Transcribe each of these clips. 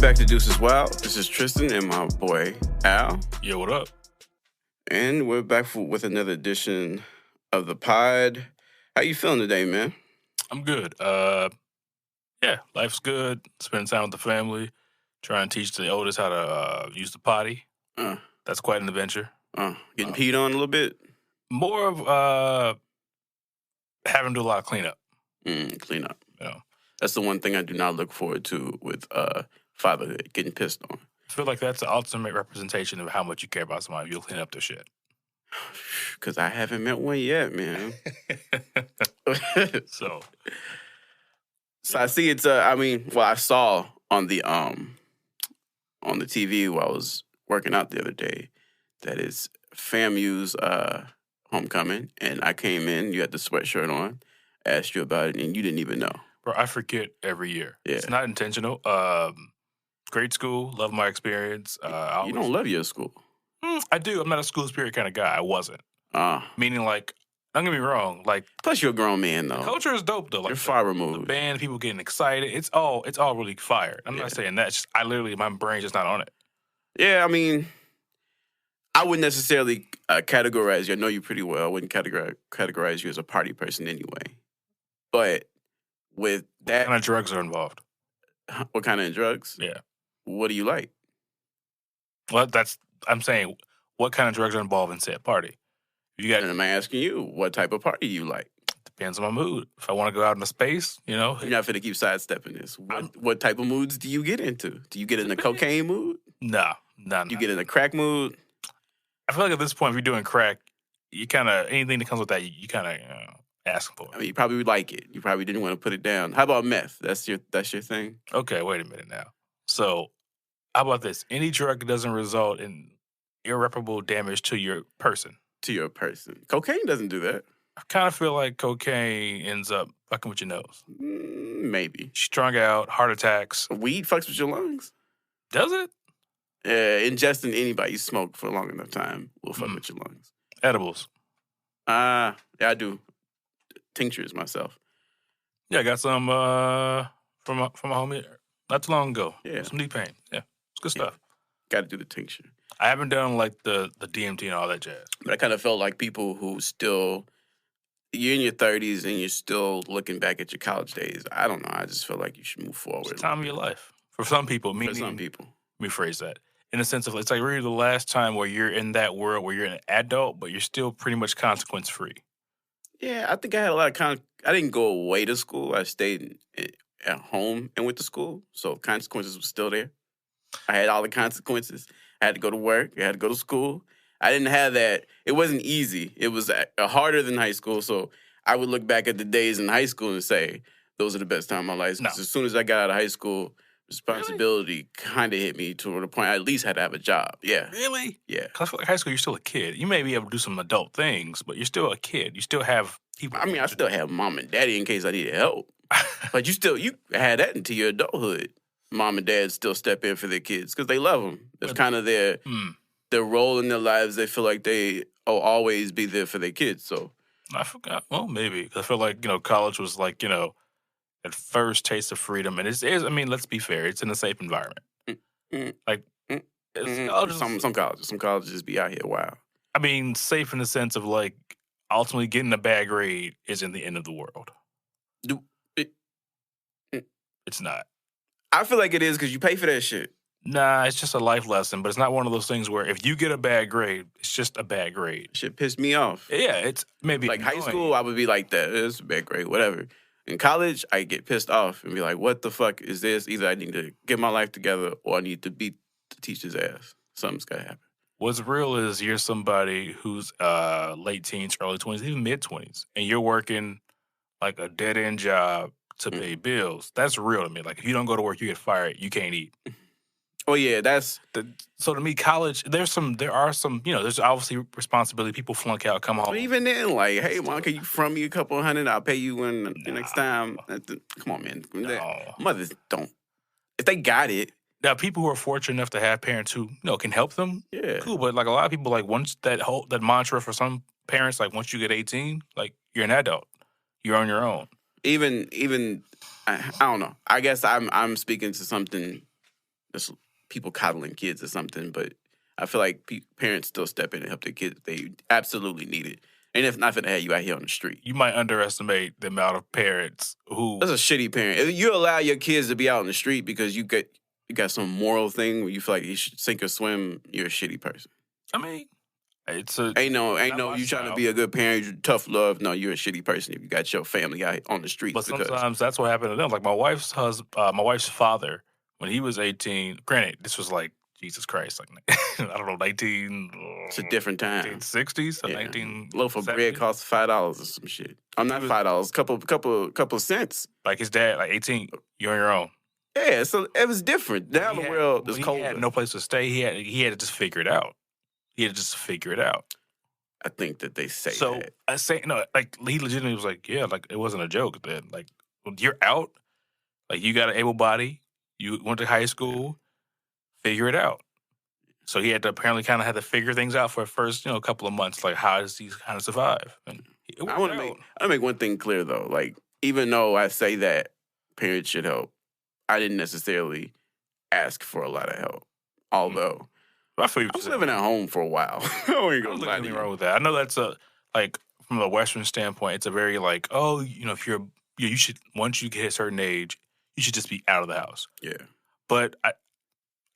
back to Deuce as well. This is Tristan and my boy Al. Yo, what up? And we're back with another edition of the pod. How you feeling today, man? I'm good. Yeah, life's good. Spending time with the family. Trying to teach the oldest how to use the potty. That's quite an adventure. Getting peed on a little bit? More of having to do a lot of cleanup. Clean up. You know, That's the one thing I do not look forward to with fatherhood, getting pissed on. I feel like that's the ultimate representation of how much you care about somebody. You'll clean up their shit. Because I haven't met one yet, man. So I see it's, I saw on the TV while I was working out the other day that it's FAMU's homecoming, and I came in, you had the sweatshirt on, asked you about it, and you didn't even know. Bro, I forget every year. Yeah. It's not intentional. Great school. Love my experience. You don't love your school. I do. I'm not a school spirit kind of guy. I wasn't. Meaning, like, don't get me wrong. Like, plus, you're a grown man, though. Culture is dope, though. Like, you're far removed. The band, people getting excited. It's all really fire. I'm not saying that. It's just, my brain's just not on it. Yeah, I mean, I wouldn't necessarily categorize you. I know you pretty well. I wouldn't categorize you as a party person anyway. But with that... What kind of drugs are involved? What kind of drugs? Yeah. What do you like? Well, I'm saying, what kind of drugs are involved in said party? And I'm asking you, what type of party you like? Depends on my mood. If I want to go out in a space, You're not finna keep sidestepping this. What type of moods do you get into? Do you get in a cocaine mood? No. You get in a crack mood? I feel like at this point, if you're doing crack, you kind of, anything that comes with that, you kind of asking for it. I mean, you probably would like it. You probably didn't want to put it down. How about meth? That's your thing? Okay, wait a minute now. So, how about this? Any drug that doesn't result in irreparable damage to your person. Cocaine doesn't do that. I kind of feel like cocaine ends up fucking with your nose. Maybe. Strung out, heart attacks. Weed fucks with your lungs. Does it? Ingesting anybody you smoke for a long enough time will fuck with your lungs. Edibles. Yeah, I do. Tinctures myself. Yeah, I got some from a homie not too long ago. Yeah. Some knee pain. Yeah, it's good stuff. Got to do the tincture. I haven't done like the DMT and all that jazz. But I kind of felt like people who still, you're in your 30s and you're still looking back at your college days. I don't know. I just feel like you should move forward. It's the time of your life. For some people. For some people. Let me phrase that. In the sense of, it's like really the last time where you're in that world where you're an adult, but you're still pretty much consequence-free. Yeah, I think I had a lot of I didn't go away to school. I stayed at home and went to school. So consequences were still there. I had all the consequences. I had to go to work. I had to go to school. I didn't have that. It wasn't easy. It was harder than high school. So I would look back at the days in high school and say, those are the best time of my life. Because as soon as I got out of high school, responsibility kind of hit me to the point I at least had to have a job. Yeah. Really? Yeah. Because I feel like high school, you're still a kid. You may be able to do some adult things, but you're still a kid. You still have people. I mean, I still have mom and daddy in case I needed help. But you had that into your adulthood. Mom and dad still step in for their kids because they love them. It's kind of their role in their lives. They feel like they always be there for their kids. So I forgot. Well, maybe. I feel like, college was like, that first taste of freedom. And it is, I mean, let's be fair. It's in a safe environment. Some colleges be out here wild. I mean, safe in the sense of like, ultimately getting a bad grade isn't the end of the world. It's not. I feel like it is because you pay for that shit. Nah, it's just a life lesson, but it's not one of those things where if you get a bad grade, it's just a bad grade. Shit pissed me off. Yeah, it's maybe like annoying. High school, I would be like that. It's a bad grade, whatever. In college, I get pissed off and be like, what the fuck is this? Either I need to get my life together or I need to beat the teacher's ass. Something's got to happen. What's real is you're somebody who's late teens, early 20s, even mid-20s, and you're working like a dead-end job to pay bills. That's real to me. Like, if you don't go to work, you get fired, you can't eat. Oh, yeah, so to me, college, there are some, there's obviously responsibility. People flunk out, come home. But even then, like, hey, mom, can you front me a couple $100? I'll pay you when the next time. Come on, man. No. Mothers don't. If they got it. Now, people who are fortunate enough to have parents who, can help them, yeah, cool. But like a lot of people, like once that mantra for some parents, like once you get 18, like you're an adult, you're on your own. Even I don't know. I guess I'm speaking to something just people coddling kids or something. But I feel like parents still step in and help their kids. They absolutely need it. And if not, for have you out here on the street. You might underestimate the amount of parents who. That's a shitty parent. If you allow your kids to be out on the street because you got some moral thing where you feel like you should sink or swim, you're a shitty person. I mean, it's a ain't no you trying to be a good parent, you tough love. No, you're a shitty person if you got your family out on the streets. But sometimes that's what happened to them. Like my wife's father, when he was 18. Granted, this was like Jesus Christ, like I don't know, 19. It's a different time. 1960s, so 19. Loaf of bread costs $5 or some shit. I'm not $5, couple cents. Like his dad, like 18, you're on your own. Yeah, so it was different. Now the world is colder. He had no place to stay. He had to just figure it out. I think that they say so that. I say no, like he legitimately was like, yeah, like it wasn't a joke. Then like when you're out, like you got an able body, you went to high school, figure it out. So he had to apparently kind of had to figure things out for the first couple of months. Like how does he kind of survive? And I want to make one thing clear though. Like even though I say that parents should help, I didn't necessarily ask for a lot of help. Although. I was living at home for a while. I don't think anything wrong with that. I know that's from a Western standpoint, it's a very like, if you should, once you get a certain age, you should just be out of the house. Yeah. But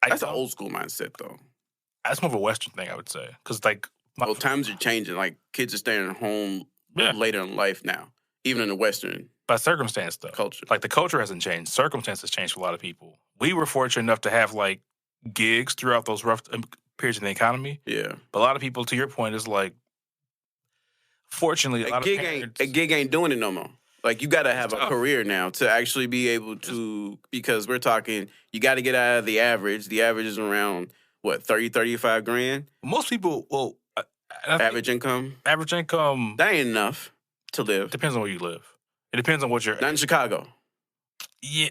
that's an old school mindset though. That's more of a Western thing, I would say. Because times are changing. Like kids are staying at home later in life now, even in the Western. By circumstance though. Culture. Like the culture hasn't changed. Circumstances changed for a lot of people. We were fortunate enough to have like gigs throughout those rough periods in the economy. Yeah. But a lot of people, to your point, is like, fortunately, a gig ain't doing it no more. Like, you got to have a career now to actually be able to, because we're talking, you got to get out of the average. The average is around, 30, 35 grand? Most people, average income? Average income. That ain't enough to live. Depends on where you live. It depends on what you're. Not in Chicago. Yeah.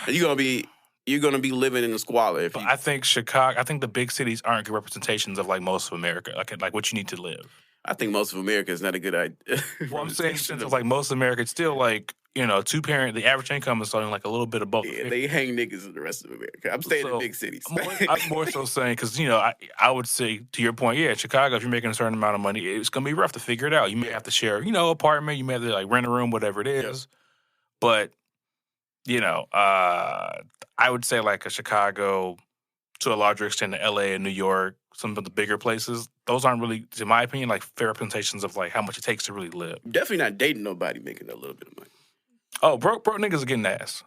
You're gonna be living in the squalor. I think Chicago. I think the big cities aren't good representations of like most of America. Like what you need to live. I think most of America is not a good idea. Well, I'm saying since like most of America, it's still like 2-parent. The average income is something like a little bit above. Yeah, they hang niggas in the rest of America. I'm staying in big cities. I'm more so saying because I would say to your point, yeah, Chicago. If you're making a certain amount of money, it's gonna be rough to figure it out. You may have to share, apartment. You may have to like rent a room, whatever it is. But I would say like a Chicago, to a larger extent, to LA and New York, some of the bigger places, those aren't really, in my opinion, like fair representations of like how much it takes to really live. Definitely not dating nobody making a little bit of money. Oh, broke niggas are getting ass.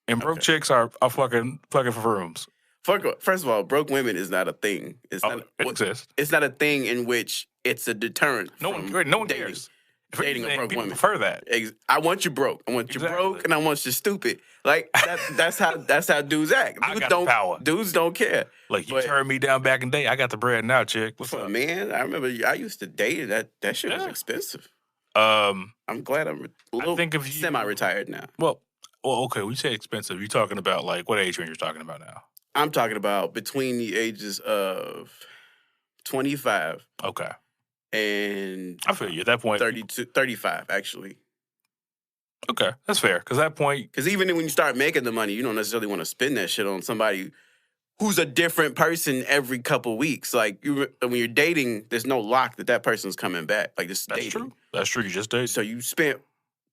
And broke chicks are fucking for rooms. First of all, broke women is not a thing. It exists. It's not a thing in which it's a deterrent. No one cares. Dating a broke woman. Prefer that. I want you broke. I want you broke, and I want you stupid. Like that's how dudes act. I got the power. Dudes don't care. Like you turned me down back in the day. I got the bread now, chick. What's up, man? I remember I used to date. That shit was expensive. I'm glad I'm semi-retired now. Well, okay. When you say expensive, you're talking about like what age range you're talking about now? I'm talking about between the ages of 25. Okay. And I feel you at that point. 35, actually. Okay, that's fair. Because that point, because even when you start making the money, you don't necessarily want to spend that shit on somebody who's a different person every couple weeks. Like when you're dating, there's no lock that person's coming back. Like just that's dating. True. That's true. You just date. So you spent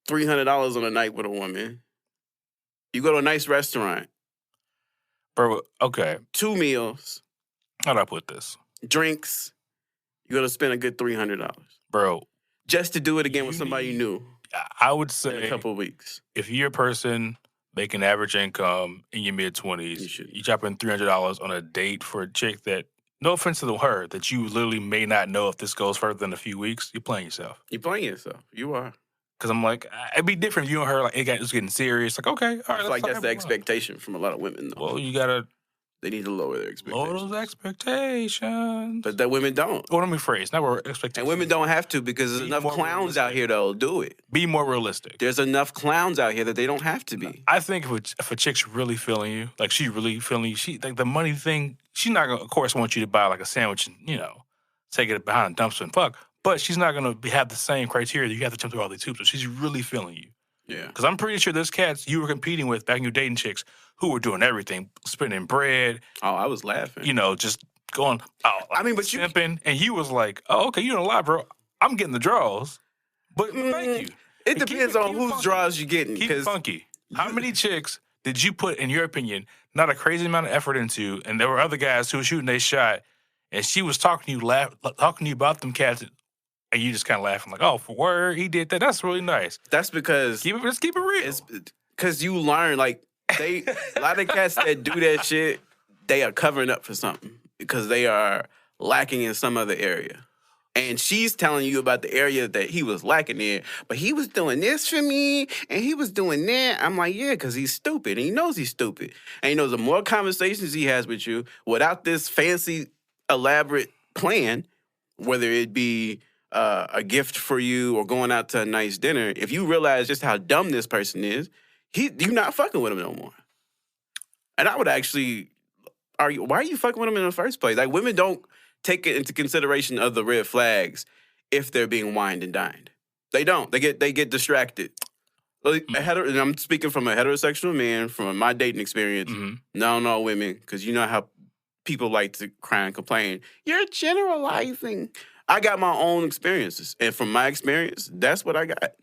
$300 on a night with a woman. You go to a nice restaurant, bro. Okay, 2 meals. How do I put this? Drinks. You're going to spend a good $300. Bro. Just to do it again with somebody new. I would say in a couple of weeks. If you're a person making average income in your mid-20s, you drop in $300 on a date for a chick that, no offense to her, that you literally may not know if this goes further than a few weeks, you're playing yourself. You're playing yourself. You are. Because I'm like, it'd be different if you and her, like, it's getting serious. Like, okay, all right. I feel like that's the expectation from a lot of women, though. Well, you got to. They need to lower their expectations. Lower those expectations. But that women don't. Well, let me phrase. Not where expectations. And women don't have to because there's enough clowns out here that'll do it. Be more realistic. There's enough clowns out here that they don't have to be. I think if a chick's really feeling you, like she really feeling you, she like the money thing, she's not going to, of course, want you to buy like a sandwich and, take it behind a dumpster and fuck. But she's not going to have the same criteria that you have to jump through all these hoops. So she's really feeling you. Yeah. Because I'm pretty sure there's cats you were competing with back in your dating chicks who were doing everything, spending bread, Oh, I was laughing. just going, I mean, but simping, and you was like, oh, okay, you doing a lot, bro. I'm getting the draws. But thank you. It And depends on whose draws you're getting. Keep it funky. How many chicks did you put, in your opinion, not a crazy amount of effort into, and there were other guys who were shooting their shot, and she was talking to you about them cats, and you just kind of laughing like, oh, for word, he did that. That's really nice. That's because Let's keep it real. It's because you learn, like, a lot of cats that do that shit, they are covering up for something because they are lacking in some other area. And she's telling you about the area that he was lacking in, but he was doing this for me, and he was doing that. I'm like, yeah, because he's stupid, and he knows he's stupid. And he knows the more conversations he has with you without this fancy, elaborate plan, whether it be a gift for you or going out to a nice dinner, if you realize just how dumb this person is, you're not fucking with him no more. And I would actually argue, why are you fucking with him in the first place? Like, women don't take it into consideration of the red flags if they're being wined and dined. They don't. They get distracted. And I'm speaking from a heterosexual man, from my dating experience. Mm-hmm. No, women, because you know how people like to cry and complain. You're generalizing. I got my own experiences, and from my experience, that's what I got.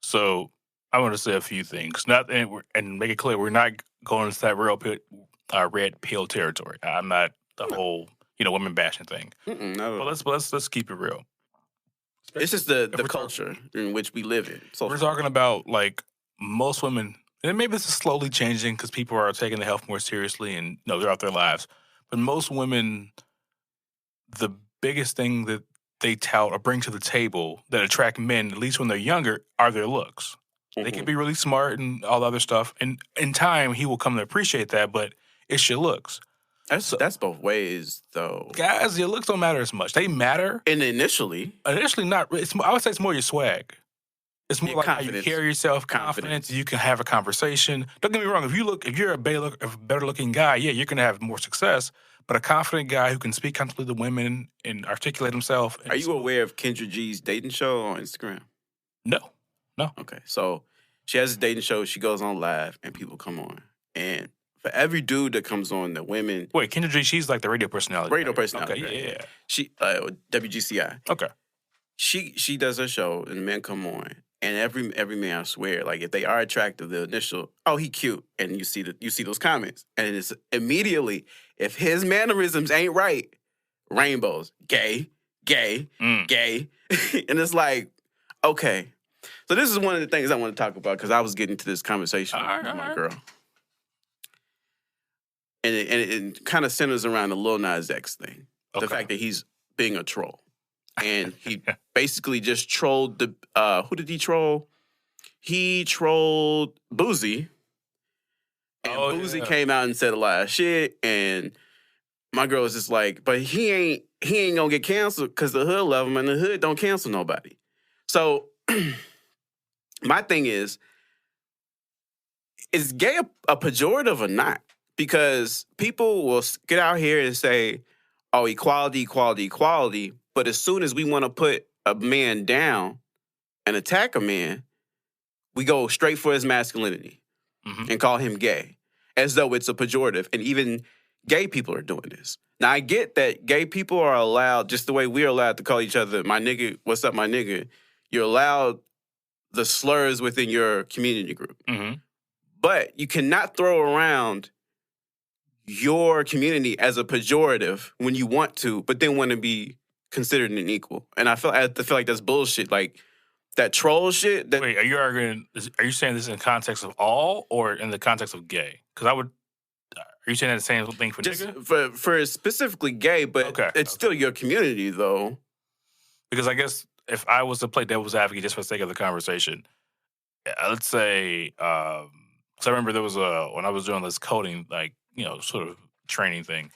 So I want to say a few things, and make it clear we're not going into that red pill territory. I'm not the whole women bashing thing. No. But let's keep it real. It's just the culture in which we live in. We're talking about, like, most women, and maybe this is slowly changing because people are taking their health more seriously and they're out their lives. But most women, the biggest thing that they tout or bring to the table that attract men, at least when they're younger, are their looks. Mm-hmm. They can be really smart and all the other stuff. And in time, he will come to appreciate that, but it's your looks. That's both ways, though. Guys, your looks don't matter as much. They matter. And initially, not. I would say it's more your swag. It's more like confidence. How you carry yourself, confidence. You can have a conversation. Don't get me wrong. If you're a better looking guy, yeah, you're gonna have more success. But a confident guy who can speak comfortably to women and articulate himself. Are you aware of Kendra G's dating show on Instagram? No. Okay, so she has a dating show. She goes on live, and people come on, and for every dude that comes on, the women. Wait, Kendra G, she's like the radio personality. Radio personality. Okay, yeah. She WGCI. Okay. She does her show, and the men come on, and every man, I swear, like, if they are attractive, the initial, oh, he cute, and you see those comments, and it's immediately, if his mannerisms ain't right, rainbows, gay, gay, and it's like, okay. So this is one of the things I want to talk about because I was getting to this conversation with my girl. And it kind of centers around the Lil Nas X thing. Okay. The fact that he's being a troll. And he basically just trolled who did he troll? He trolled Boozy. And Boozy came out and said a lot of shit. And my girl was just like, but he ain't gonna get canceled because the hood love him and the hood don't cancel nobody. So my thing is gay a pejorative or not? Because people will get out here and say, oh, equality, equality, equality. But as soon as we want to put a man down and attack a man, we go straight for his masculinity and call him gay, as though it's a pejorative. And even gay people are doing this. Now, I get that gay people are allowed, just the way we're allowed to call each other, my nigga, what's up, my nigga? You're allowed the slurs within your community group. Mm-hmm. But you cannot throw around your community as a pejorative when you want to, but then want to be considered an equal. And I feel like that's bullshit. Like, that troll shit. Wait, are you saying this in the context of all or in the context of gay? Because are you saying that the same thing for nigga? For specifically gay, but it's still your community, though. Because I guess if I was to play devil's advocate just for the sake of the conversation, let's say, so I remember there was when I was doing this coding, like, sort of training thing,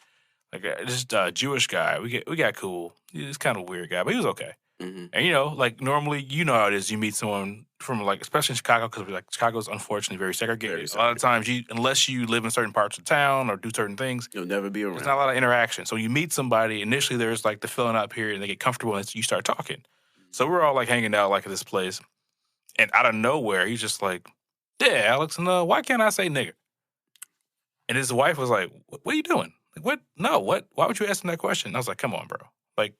like this Jewish guy, we got cool. He's kind of a weird guy, but he was okay. Mm-hmm. And like normally, how it is. You meet someone from, like, especially in Chicago, because like Chicago's unfortunately very segregated. A lot of times, unless you live in certain parts of town or do certain things, you'll never be around. There's not a lot of interaction. So you meet somebody initially. There's like the filling out period, and they get comfortable, and you start talking. So we're all like hanging out like at this place, And out of nowhere, he's just like, yeah, Alex, and why can't I say nigger? And his wife was like, what are you doing? Like, what? No, what? Why would you ask him that question? And I was like, come on, bro. Like,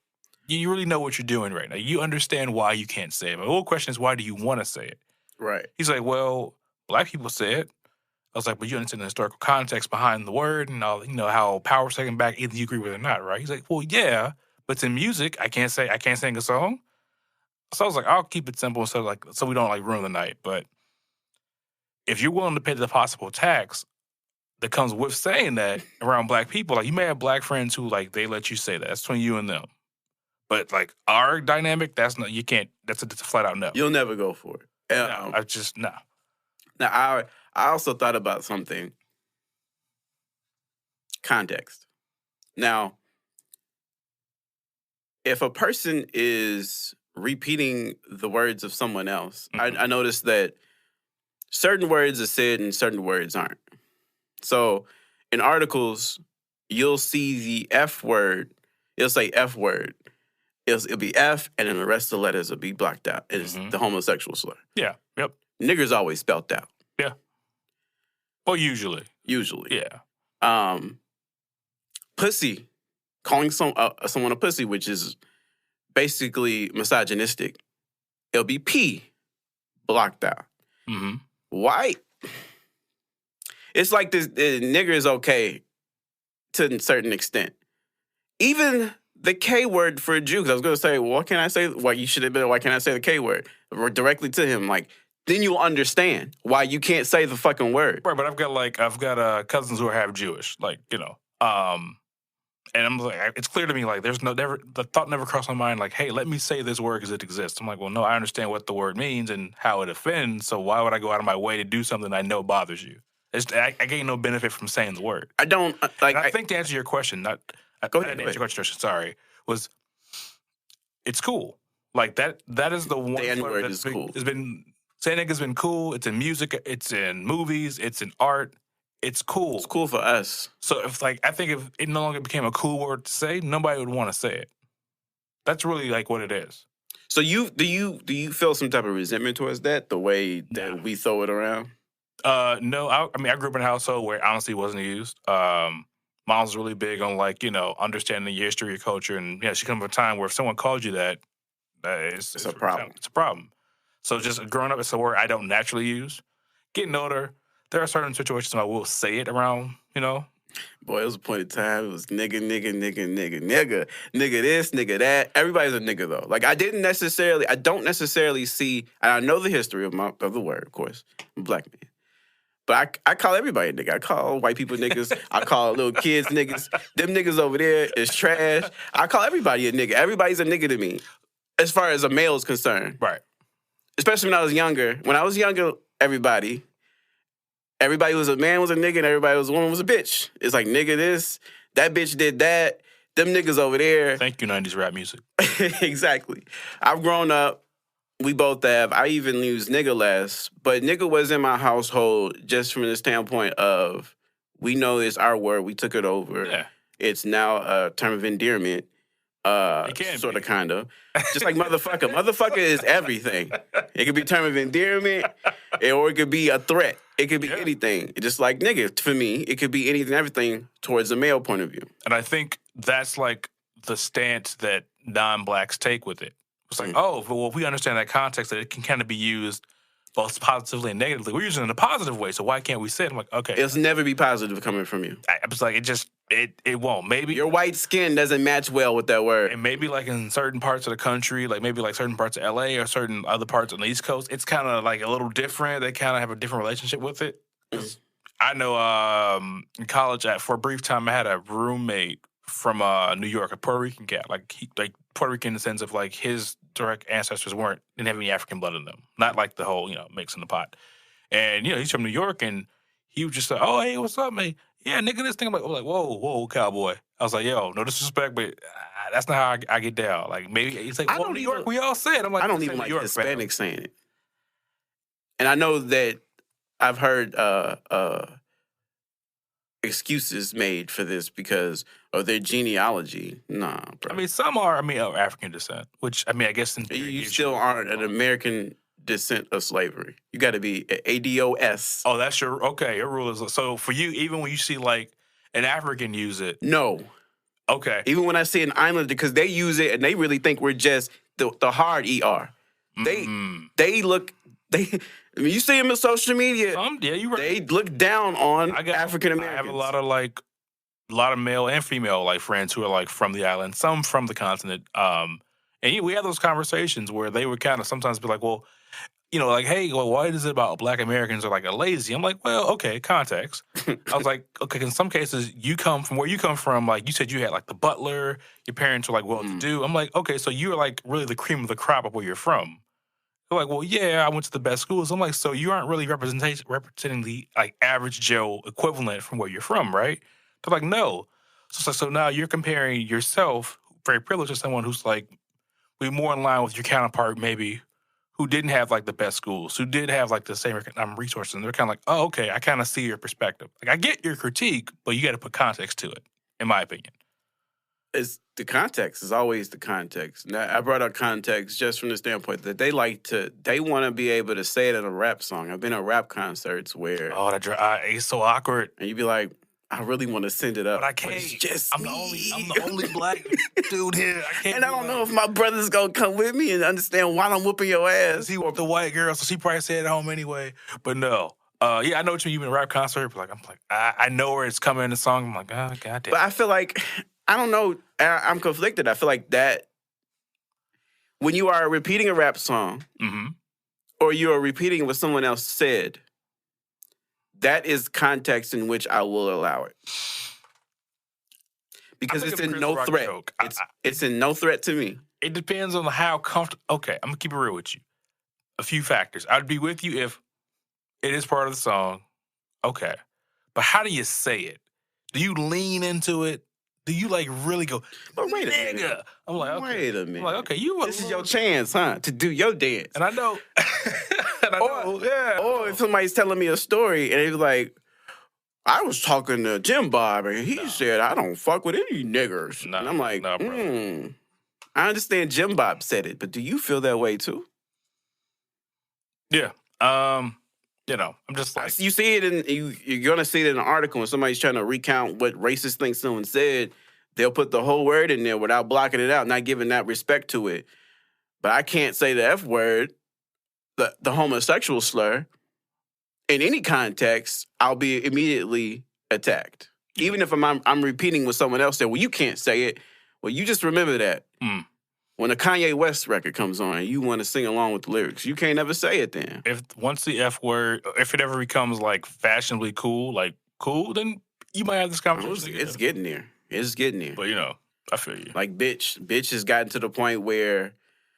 you really know what you're doing right now. You understand why you can't say it. My whole question is, why do you want to say it? Right. He's like, well, black people say it. I was like, but you understand the historical context behind the word and all, how power's taken back, either you agree with it or not, right? He's like, well, yeah, but it's in music. I can't sing a song. So I was like, I'll keep it simple so we don't like ruin the night. But if you're willing to pay the possible tax that comes with saying that around black people, like you may have black friends who like they let you say that. That's between you and them. But like our dynamic, that's not, you can't, that's a flat out no. You'll never go for it. No, I just, no. Now, I also thought about something. Context. Now, if a person is repeating the words of someone else, I noticed that certain words are said and certain words aren't. So in articles, you'll see the F word. It'll say F word. It'll be F, and then the rest of the letters will be blocked out. It's the homosexual slur. Yeah, yep. Nigger's always spelled out. Yeah. Well, usually. Yeah. Pussy, calling someone a pussy, which is basically misogynistic, it'll be P, blocked out. Mm-hmm. White, it's like this nigger is okay to a certain extent. Even the K word for a Jew, because I was going to say, well, what can I say? Why you should have been, why can't I say the K word? Or directly to him, like, then you'll understand why you can't say the fucking word. Right, but I've got cousins who are half Jewish, like, and I'm like, it's clear to me, like, the thought never crossed my mind, like, hey, let me say this word because it exists. I'm like, well, no, I understand what the word means and how it offends, so why would I go out of my way to do something I know bothers you? I gain no benefit from saying the word. I don't, like... I think to answer your question, go ahead. Answer your question, Tristan, sorry, was, it's cool. Like, that is the one... The N-word is cool. Saying nigga's been cool. It's in music. It's in movies. It's in art. It's cool. It's cool for us. So I think if it no longer became a cool word to say, nobody would want to say it. That's really like what it is. So do you feel some type of resentment towards that? The way that we throw it around? No. I grew up in a household where it honestly wasn't used. Mom was really big on understanding your history, your culture, and she came from a time where if someone called you that, it's a problem. It's a problem. So just growing up, it's a word I don't naturally use. Getting older, there are certain situations where I will say it around, Boy, it was a point in time. It was nigga, nigga, nigga, nigga, nigga, nigga this, nigga that. Everybody's a nigga though. Like I don't necessarily see, and I know the history of the word, of course. I'm a black man. But I call everybody a nigga. I call white people niggas. I call little kids niggas. Them niggas over there is trash. I call everybody a nigga. Everybody's a nigga to me, as far as a male is concerned. Right. Especially when I was younger. When I was younger, everybody was a man was a nigga and everybody was a woman was a bitch. It's like nigga this, that bitch did that, them niggas over there. Thank you, 90s rap music. Exactly. I've grown up. We both have. I even use nigga less, but nigga was in my household just from the standpoint of we know it's our word. We took it over. Yeah. It's now a term of endearment. Sort of, kind of. Just like motherfucker. Motherfucker is everything. It could be a term of endearment, or it could be a threat. It could be anything. Just like nigga, for me, it could be anything, everything towards the male point of view. And I think that's like the stance that non-blacks take with it. It's like, oh, well, if we understand that context, that it can kind of be used both positively and negatively. We're using it in a positive way, so why can't we say it? I'm like, okay. It'll never be positive coming from you. I was like, it won't. Maybe your white skin doesn't match well with that word. And maybe like in certain parts of the country, like maybe like certain parts of LA or certain other parts on the East Coast, it's kind of like a little different. They kind of have a different relationship with it. I know in college, for a brief time, I had a roommate from New York, a Puerto Rican cat, like Puerto Rican in the sense of like his direct ancestors didn't have any African blood in them, not like the whole mix in the pot. And he's from New York, and he was just like, oh hey, what's up, man? Yeah, nigga, this thing. I'm like, whoa, cowboy. I was like, yo, no disrespect, but that's not how I get down. Like maybe he's like, well, New York, we all say it. I'm like, I don't even like Hispanics saying it, and I know that I've heard excuses made for this because of their genealogy. Nah, bro. I mean, some are, of African descent, which, I guess... You still aren't an American descent of slavery. You got to be ADOS. Oh, that's your rule is so for you. Even when you see like an African use it, No. okay. Even when I see an islander, because they use it and they really think we're just the hard ER. They look. I mean, you see them in social media. Yeah, you right. They look down on African Americans. I have a lot of male and female like friends who are like from the island, some from the continent. And we have those conversations where they would kind of sometimes be like, well, you know, like, hey, well, why is it about Black Americans are like a lazy? I'm like, well, okay, context. I was like, okay, in some cases, you come from where you come from. Like you said, you had like the butler, your parents were like well-to-do. I'm like, okay, so you're like really the cream of the crop of where you're from. They're like, well, yeah, I went to the best schools. I'm like, so you aren't really representing the like average Joe equivalent from where you're from, right? They're like, no. So now you're comparing yourself, very privileged, to someone who's like, be more in line with your counterpart, maybe, who didn't have like the best schools, who did have like the same resources. And they're kind of like, oh, okay, I kind of see your perspective. Like, I get your critique, but you got to put context to it, in my opinion. It's the context is always the context. Now, I brought up context just from the standpoint that they want to be able to say it in a rap song. I've been at rap concerts where it's so awkward, and you'd be like, I really want to send it up, but I can't. It's just I'm the only Black dude here. I can't. And I don't know if my brother's gonna come with me and understand why I'm whooping your ass. He with the white girl, so she probably stayed at home anyway. But no. Yeah, I know what you mean. You've been a rap concert, but I know where it's coming in the song. I'm like, oh, goddamn. But I feel like, I don't know, I'm conflicted. I feel like that when you are repeating a rap song or you are repeating what someone else said, that is context in which I will allow it. Because it's in no threat. It's in no threat to me. It depends on how comfortable. Okay, I'm going to keep it real with you. A few factors. I'd be with you if it is part of the song. Okay. But how do you say it? Do you lean into it? Do you like really go, but wait a minute. I'm like, okay. Wait a minute. I'm like, okay, this is your chance, huh? To do your dance. And I know. Or if somebody's telling me a story and it's like, I was talking to Jim Bob and he said, I don't fuck with any niggers. And I'm like, I understand Jim Bob said it, but do you feel that way too? Yeah. You know, I'm just like, you see it you're gonna see it in an article when somebody's trying to recount what racist thing someone said. They'll put the whole word in there without blocking it out, not giving that respect to it. But I can't say the F word, the homosexual slur, in any context. I'll be immediately attacked, even if I'm repeating what someone else said. Well, you can't say it. Well, you just remember that. When a Kanye West record comes on and you want to sing along with the lyrics, you can't ever say it then. Once the F word, if it ever becomes like fashionably cool, then you might have this conversation. It's getting there. It's getting there. But, you know, I feel you. Like, bitch has gotten to the point where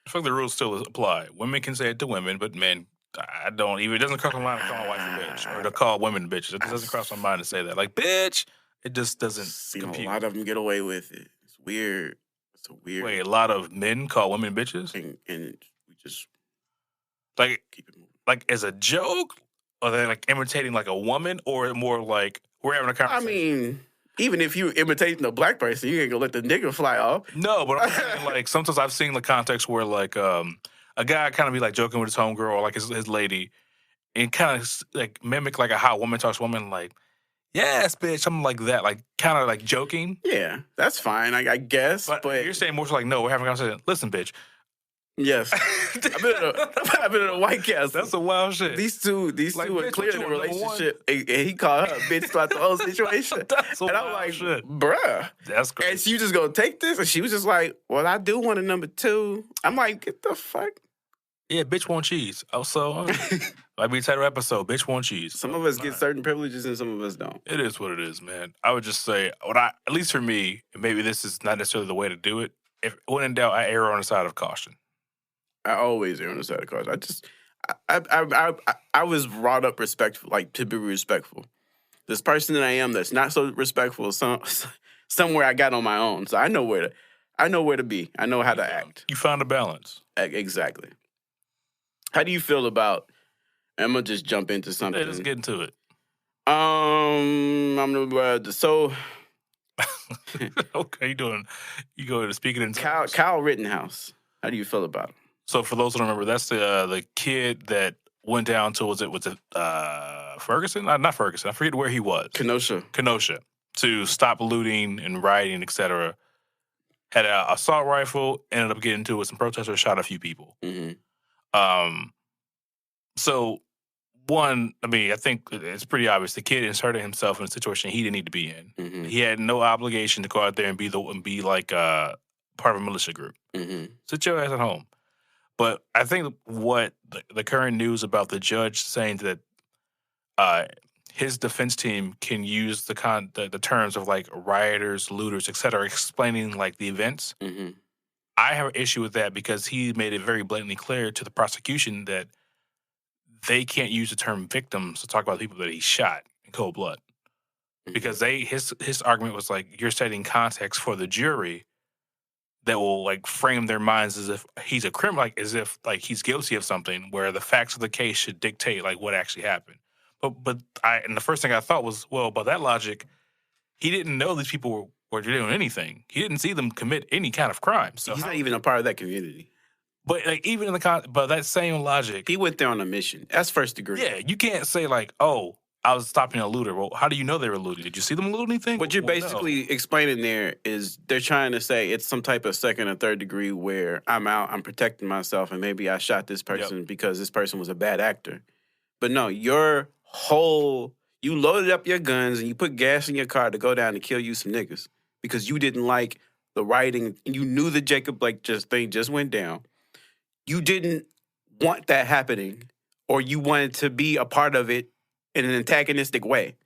I feel like the rules still apply. Women can say it to women, but men, I don't even. It doesn't cross my mind to call my wife a bitch or to call women bitches. It doesn't cross my mind to say that. Like, bitch, it just doesn't compute. A lot of them get away with it. It's weird. Wait, a lot of men call women bitches? And we just like keep it moving. Like as a joke? Are they like imitating like a woman, or more like we're having a conversation? I mean, even if you imitating a Black person, you ain't gonna let the nigga fly off. No, but I'm saying like sometimes I've seen the context where like a guy kind of be like joking with his homegirl or like his lady and kind of like mimic like how a woman talks to woman, like, yes, bitch, something like that, like kind of like joking. Yeah, that's fine, I guess. But you're saying more so like, no, we're having a conversation. Listen, bitch. Yes, I've been in a White Castle. That's a wild shit. These two are clear in a relationship, and he called her a bitch throughout the whole situation. And I'm like, shit. Bruh, that's crazy. And she just gonna take this, and she was just like, well, I do want a number 2. I'm like, get the fuck. Yeah, bitch want cheese. Also, like we title episode, bitch want cheese. Some of us get certain privileges and some of us don't. It is what it is, man. I would just say, at least for me, and maybe this is not necessarily the way to do it. If when in doubt, I err on the side of caution. I always err on the side of caution. I was brought up respectful, like to be respectful. This person that I am that's not so respectful, somewhere I got on my own. So I know where to be. I know how to act. You found a balance. Exactly. How do you feel about? I'm gonna just jump into something. Let's get into it. So. Okay, you go to speaking in Kyle Rittenhouse. How do you feel about him? So for those who don't remember, that's the kid that went down to was it Ferguson? Not Ferguson. I forget where he was. Kenosha to stop looting and rioting, etc. Had an assault rifle. Ended up getting into it with some protesters. Shot a few people. Mm-hmm. So one, I mean, I think it's pretty obvious. The kid inserted himself in a situation he didn't need to be in. Mm-hmm. He had no obligation to go out there and be like part of a militia group. Mm-hmm. Sit your ass at home. But I think what the current news about the judge saying that his defense team can use the terms of like rioters, looters, etc., explaining like the events. Mm-hmm. I have an issue with that because he made it very blatantly clear to the prosecution that they can't use the term victims to talk about the people that he shot in cold blood. Mm-hmm. Because his argument was like, you're setting context for the jury that will like frame their minds as if he's a criminal, like as if like he's guilty of something, where the facts of the case should dictate like what actually happened. But the first thing I thought was, well, by that logic, he didn't know these people were doing anything. He didn't see them commit any kind of crime. So he's not even a part of that community. But like even in but that same logic, he went there on a mission. That's first degree. Yeah, you can't say like, oh, I was stopping a looter. Well, how do you know they were looting? Did you see them loot anything? What you're basically explaining there is they're trying to say it's some type of second or third degree where I'm out, I'm protecting myself, and maybe I shot this person because this person was a bad actor. But no, you loaded up your guns and you put gas in your car to go down and kill you some niggas because you didn't like the rioting and you knew the Jacob Blake thing just went down. You didn't want that happening, or you wanted to be a part of it in an antagonistic way.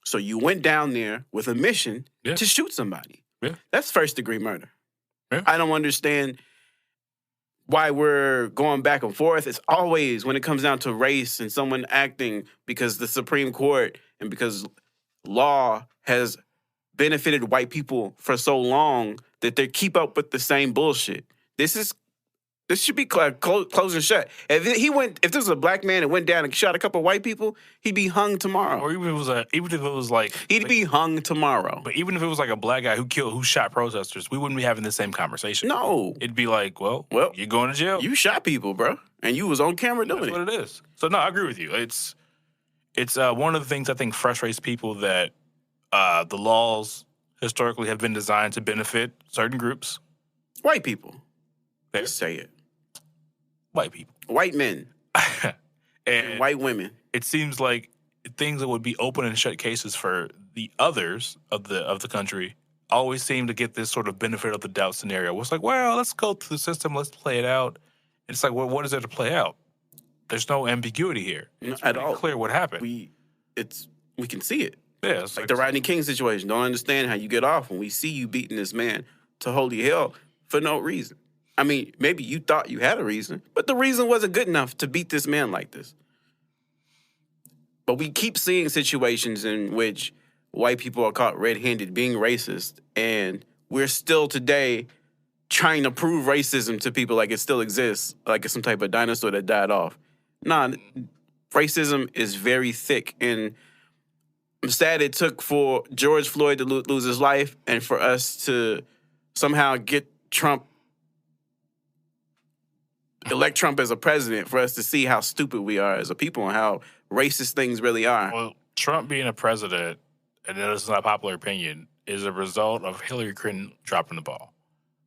So you went down there with a mission to shoot somebody. Yeah. That's first-degree murder. Yeah. I don't understand why we're going back and forth. It's always when it comes down to race and someone acting because the Supreme Court and because law has benefited white people for so long that they keep up with the same bullshit. This should be closed and shut. If this was a black man and went down and shot a couple of white people, he'd be hung tomorrow. Or even if it was like he'd be hung tomorrow. But even if it was like a black guy who shot protesters, we wouldn't be having the same conversation. No, it'd be like, well, you're going to jail. You shot people, bro, and you was on camera doing That's what it is. So no, I agree with you. It's one of the things I think frustrates people that the laws historically have been designed to benefit certain groups. White people. Let's say it. White people. White men. and white women. It seems like things that would be open and shut cases for the others of the country always seem to get this sort of benefit of the doubt scenario. Where it's like, well, let's go through the system, let's play it out. And it's like, well, what is there to play out? There's no ambiguity here. It's at all. Clear what happened. We can see it. Yeah, it's like the Rodney King situation. Don't understand how you get off when we see you beating this man to holy hell for no reason. I mean, maybe you thought you had a reason, but the reason wasn't good enough to beat this man like this. But we keep seeing situations in which white people are caught red-handed being racist, and we're still today trying to prove racism to people like it still exists, like it's some type of dinosaur that died off. Nah, racism is very thick, and I'm sad it took for George Floyd to lose his life and for us to somehow elect Trump as a president for us to see how stupid we are as a people and how racist things really are. Well, Trump being a president, and this is not popular opinion, is a result of Hillary Clinton dropping the ball.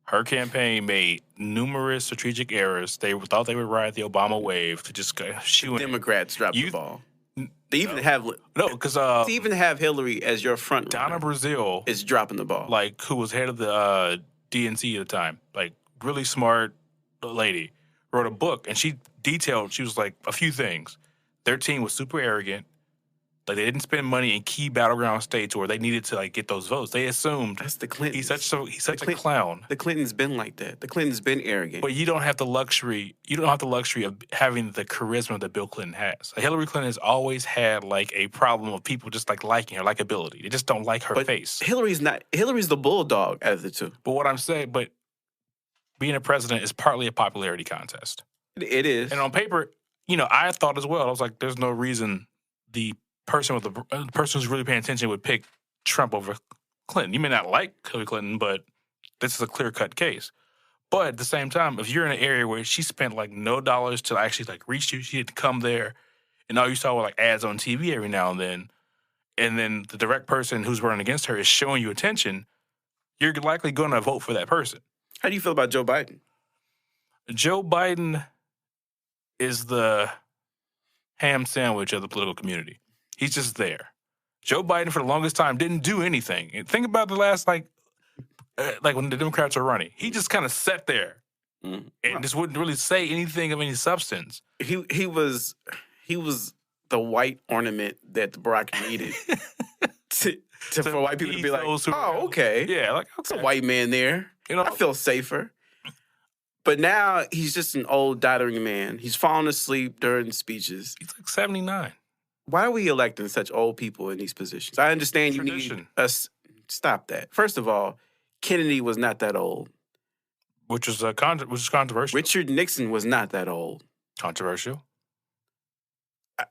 Her campaign made numerous strategic errors. They thought they would ride the Obama wave to just shoot. Democrats dropped the ball. They even have Hillary as your front runner. Donna Brazile is dropping the ball. Like, who was head of the DNC at the time, like really smart lady, wrote a book, and she was like a few things. Their team was super arrogant. Like, they didn't spend money in key battleground states where they needed to like get those votes. They assumed that's the Clintons. He's such a clown. The Clintons been like that. The Clintons been arrogant. But you don't have the luxury. You don't have the luxury of having the charisma that Bill Clinton has. Like, Hillary Clinton has always had like a problem of people just like liking her likability. They just don't like her face. Hillary's the bulldog out of the two. But what I'm saying, being a president is partly a popularity contest. It is. And on paper, I thought as well. I was like, there's no reason the person who's really paying attention would pick Trump over Clinton. You may not like Hillary Clinton, but this is a clear-cut case. But at the same time, if you're in an area where she spent like no dollars to actually like reach you, she had to come there, and all you saw were like ads on TV every now and then the direct person who's running against her is showing you attention, you're likely going to vote for that person. How do you feel about Joe Biden? Joe Biden is the ham sandwich of the political community. He's just there. Joe Biden, for the longest time, didn't do anything. And think about the last, like when the Democrats are running. He just kind of sat there and just wouldn't really say anything of any substance. He was the white ornament that the Barack needed for white people to be like, oh, okay. Yeah, like, It's a white man there. You know, I feel safer. But now he's just an old, doddering man. He's falling asleep during speeches. He's like 79. Why are we electing such old people in these positions? I understand you need us. Stop that. First of all, Kennedy was not that old. Which is controversial. Richard Nixon was not that old. Controversial.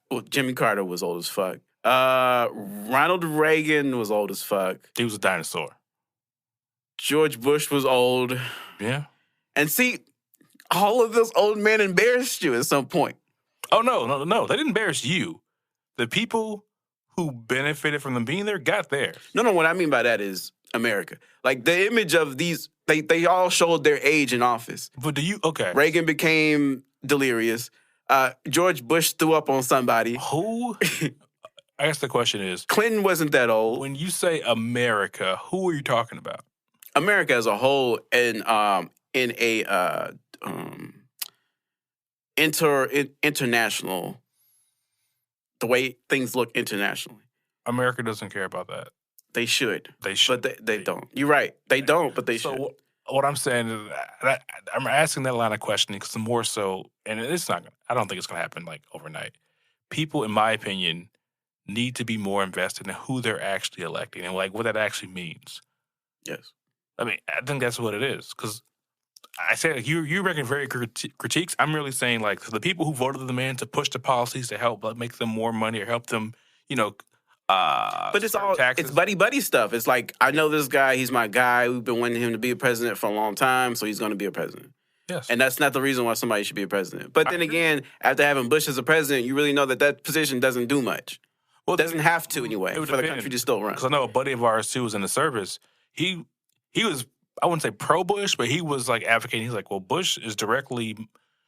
Well, Jimmy Carter was old as fuck. Ronald Reagan was old as fuck. He was a dinosaur. George Bush was old. Yeah. And see, all of those old men embarrassed you at some point. Oh, no. They didn't embarrass you. The people who benefited from them being there got there. No, what I mean by that is America. Like, the image of these, they all showed their age in office. But okay. Reagan became delirious. George Bush threw up on somebody. Who? I guess the question is, Clinton wasn't that old. When you say America, who are you talking about? America as a whole in a international, the way things look internationally. America doesn't care about that. They should. They should. But they don't. You're right. They don't, but they should. What I'm saying is, I'm asking that line of questioning because the more so, and it's not. I don't think it's going to happen like overnight. People, in my opinion, need to be more invested in who they're actually electing and like what that actually means. Yes. I mean, I think that's what it is. Because I say like, you're making very critiques. I'm really saying like the people who voted them in to push the policies to help make them more money or help them, but it's all taxes. It's buddy stuff. It's like, I know this guy. He's my guy. We've been wanting him to be a president for a long time, so he's going to be a president. Yes. And that's not the reason why somebody should be a president. But then again, after having Bush as a president, you really know that position doesn't do much. Well, it doesn't have to anyway for the country to still run. Because I know a buddy of ours too was in the service. He was, I wouldn't say pro-Bush, but he was like advocating. He's like, well, Bush is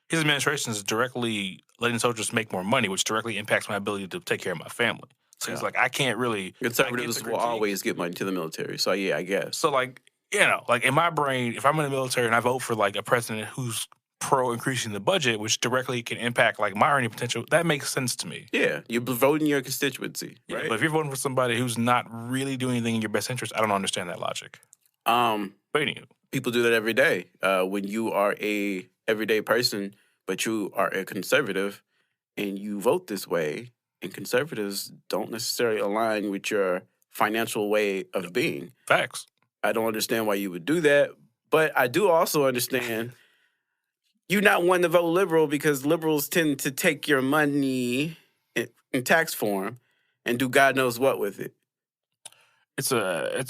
his administration is directly letting soldiers make more money, which directly impacts my ability to take care of my family. So he's like, I can't really. Conservatives will always get money to the military. So yeah, I guess. So like, like in my brain, if I'm in the military and I vote for like a president who's pro increasing the budget, which directly can impact like my earning potential, that makes sense to me. Yeah, you're voting your constituency, right? Yeah, but if you're voting for somebody who's not really doing anything in your best interest, I don't understand that logic. But anyway. People do that every day. When you are a everyday person, but you are a conservative, and you vote this way, and conservatives don't necessarily align with your financial way of being. Facts. I don't understand why you would do that, but I do also understand you're not one to vote liberal because liberals tend to take your money in tax form and do God knows what with it. It's a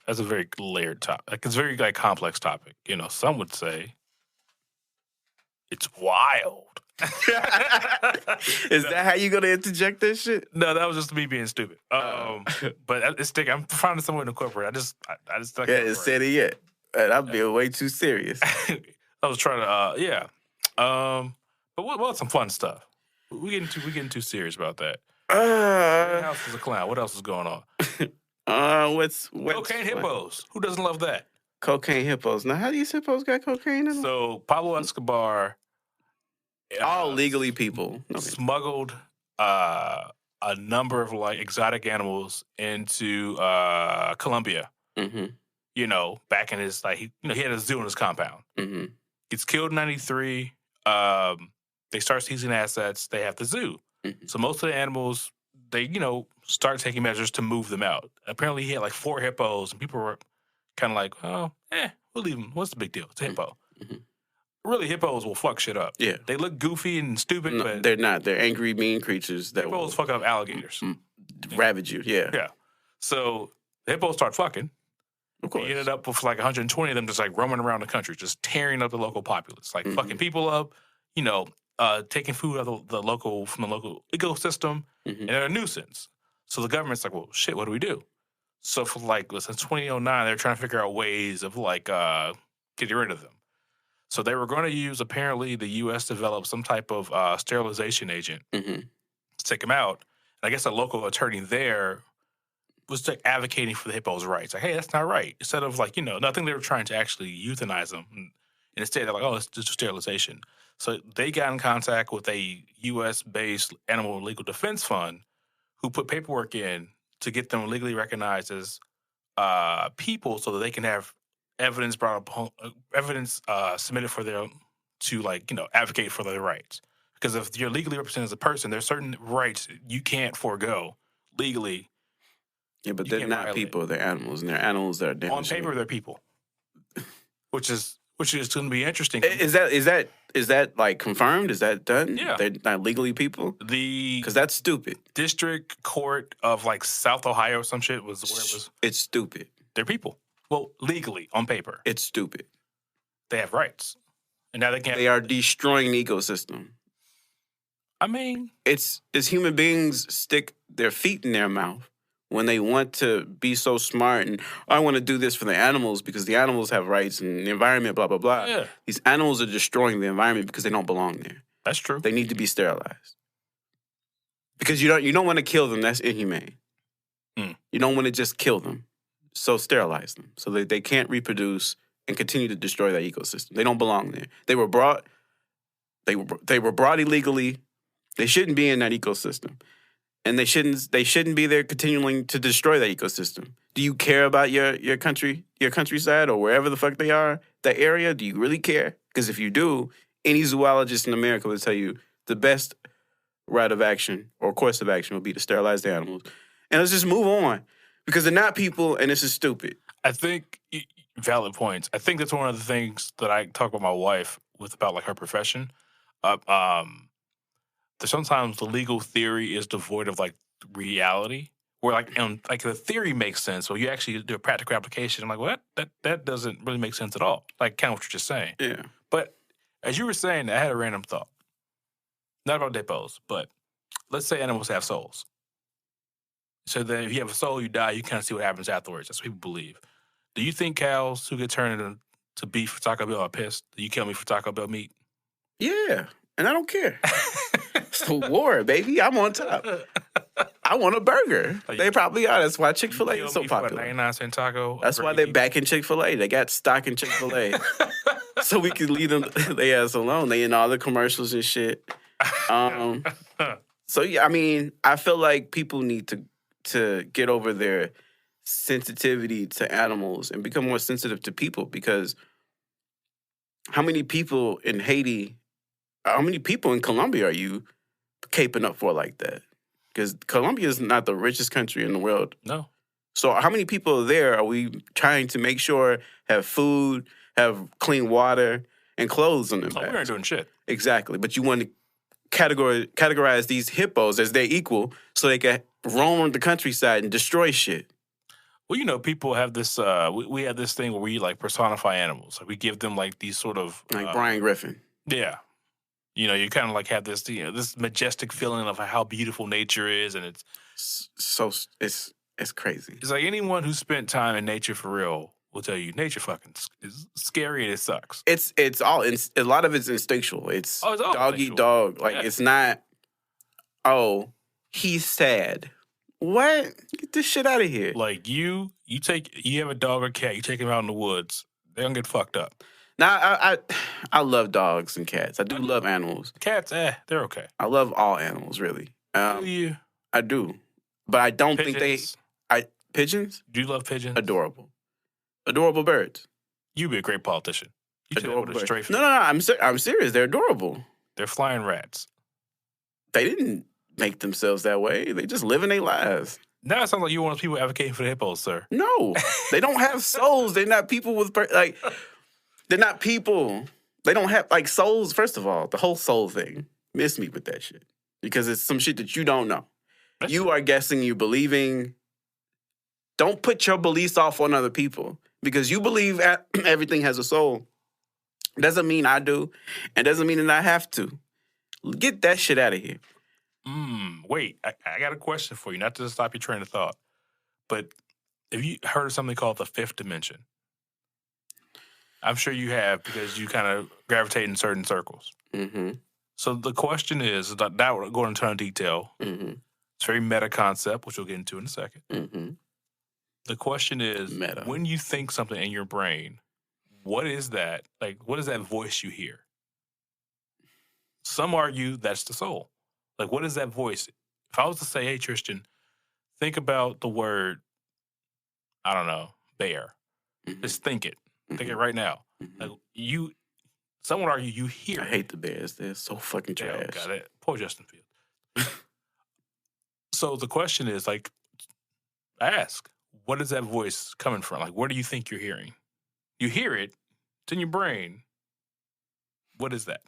very layered topic. Like, it's a very like complex topic. Some would say it's wild. Is that how you gonna interject this shit? No, that was just me being stupid. But it's stick. I'm finding somewhere to incorporate. I just haven't said it yet, and I'm being way too serious. I was trying to, But what's some fun stuff? We getting too serious about that. Rittenhouse is a clown. What else is going on? What's cocaine hippos? Who doesn't love that? Cocaine hippos. Now, how do these hippos got cocaine in them? So Pablo Escobar, all legally people smuggled a number of like exotic animals into Colombia. Mm-hmm. Back in his he had a zoo in his compound. Mm-hmm. Gets killed in '93. They start seizing assets. They have the zoo. Mm-hmm. So most of the animals, they start taking measures to move them out. Apparently, he had like 4 hippos, and people were kind of like, "Oh, we'll leave him. What's the big deal? It's a hippo." Mm-hmm. Really, hippos will fuck shit up. Yeah. They look goofy and stupid, no, but they're not. They're angry, mean creatures that hippos fuck up alligators. Ravage you, yeah. Yeah. So the hippos start fucking. Of course. He ended up with like 120 of them just like roaming around the country, just tearing up the local populace, like fucking people up, taking food out of the local ecosystem, and they're a nuisance. So the government's like, well, shit, what do we do? So for since 2009, they're trying to figure out ways of getting rid of them. So they were going to use, apparently, the U.S. developed some type of sterilization agent to take them out. And I guess a local attorney there was advocating for the hippos' rights. Like, hey, that's not right. Instead of I think they were trying to actually euthanize them. And instead, they're like, oh, let's just do sterilization. So they got in contact with a U.S.-based animal legal defense fund who put paperwork in to get them legally recognized as people so that they can have evidence submitted for advocate for their rights. Because if you're legally represented as a person, there's certain rights you can't forego legally. Yeah, but they're not people; they're animals, and they're animals that are damaged. On paper, they're people, which is going to be interesting. Is that like confirmed? Is that done? Yeah, they're not legally people. Because that's stupid. District Court of South Ohio or some shit was where it was. It's stupid. They're people. Well, legally on paper, it's stupid. They have rights, and now they can't. They are destroying the ecosystem. I mean, it's human beings stick their feet in their mouth when they want to be so smart and I want to do this for the animals because the animals have rights and the environment, blah, blah, blah. Yeah. These animals are destroying the environment because they don't belong there. That's true. They need to be sterilized. Because you don't want to kill them. That's inhumane. You don't want to just kill them. So sterilize them so that they can't reproduce and continue to destroy that ecosystem. They don't belong there. They were brought illegally. They shouldn't be in that ecosystem. And they shouldn't be there continuing to destroy that ecosystem. Do you care about your countryside, or wherever the fuck they are, that area? Do you really care? Because if you do, any zoologist in America will tell you the best route of action or course of action would be to sterilize the animals. And let's just move on. Because they're not people, and this is stupid. I think, valid points. I think that's one of the things that I talk with my wife about her profession. Sometimes the legal theory is devoid of reality, where the theory makes sense, so you actually do a practical application. I'm like, what? That doesn't really make sense at all. Kind of what you're just saying. Yeah. But as you were saying, I had a random thought. Not about hippos, but let's say animals have souls. So then if you have a soul, you die, you kind of see what happens afterwards. That's what people believe. Do you think cows who get turned into beef for Taco Bell are pissed? Do you kill me for Taco Bell meat? Yeah, and I don't care. It's a war, baby. I'm on top. I want a burger. They probably are. That's why Chick-fil-A is so popular. 99-cent taco. That's why they're back in Chick-fil-A. They got stock in Chick-fil-A. So we can leave them they ass alone. They in all the commercials and shit. So yeah, I mean, I feel like people need to get over their sensitivity to animals and become more sensitive to people, because how many people in Haiti, how many people in Colombia are you caping up for like that? Because Colombia is not the richest country in the world. No. So how many people there are we trying to make sure have food, have clean water, and clothes on their backs? We aren't doing shit. Exactly. But you want to categorize these hippos as their equal so they can roam the countryside and destroy shit. Well, people have this, we have this thing where we personify animals. We give them these sort of... Brian Griffin. Yeah. You kind of have this, this majestic feeling of how beautiful nature is, and it's... So, it's crazy. It's like anyone who spent time in nature for real will tell you nature fucking is scary and it sucks. It's a lot of it's instinctual. It's dog eat dog. It's not, he's sad. What? Get this shit out of here. You have a dog or cat, you take him out in the woods, they're gonna get fucked up. Now, I love dogs and cats. I do love animals. Cats, they're okay. I love all animals, really. Do you? I do. But I don't think pigeons? Do you love pigeons? Adorable. Adorable birds. You'd be a great politician. You Adorable with a straight face. No, I'm serious. They're adorable. They're flying rats. They didn't make themselves that way. They just living their lives. Now it sounds like you're one of those people advocating for the hippos, sir. No, they don't have souls. They're not people with they're not people. They don't have souls. First of all, the whole soul thing, miss me with that shit, because it's some shit that you don't know. You are guessing, you believing. Don't put your beliefs off on other people. Because you believe everything has a soul. Doesn't mean I do, and doesn't mean that I have to. Get that shit out of here. Wait, I got a question for you, not to stop your train of thought, but have you heard of something called the fifth dimension? I'm sure you have because you kind of gravitate in certain circles. Mm-hmm. So the question is, that we're going into a ton of detail. Mm-hmm. It's a very meta concept, which we'll get into in a second. Mm-hmm. The question is, Meta. when you think something in your brain, what is that? Like, what is that voice you hear? Some argue that's the soul. Like, what is that voice? If I was to say, hey, Tristan, think about the word, I don't know, bear. Mm-hmm. Just think it. Mm-hmm. Think it right now. Mm-hmm. Like, some would argue you hear I hate the Bears. They're so fucking trash. Got it. Poor Justin Fields. So the question is, like, ask, what is that voice coming from? Like, where do you think you're hearing? You hear it. It's in your brain. What is that?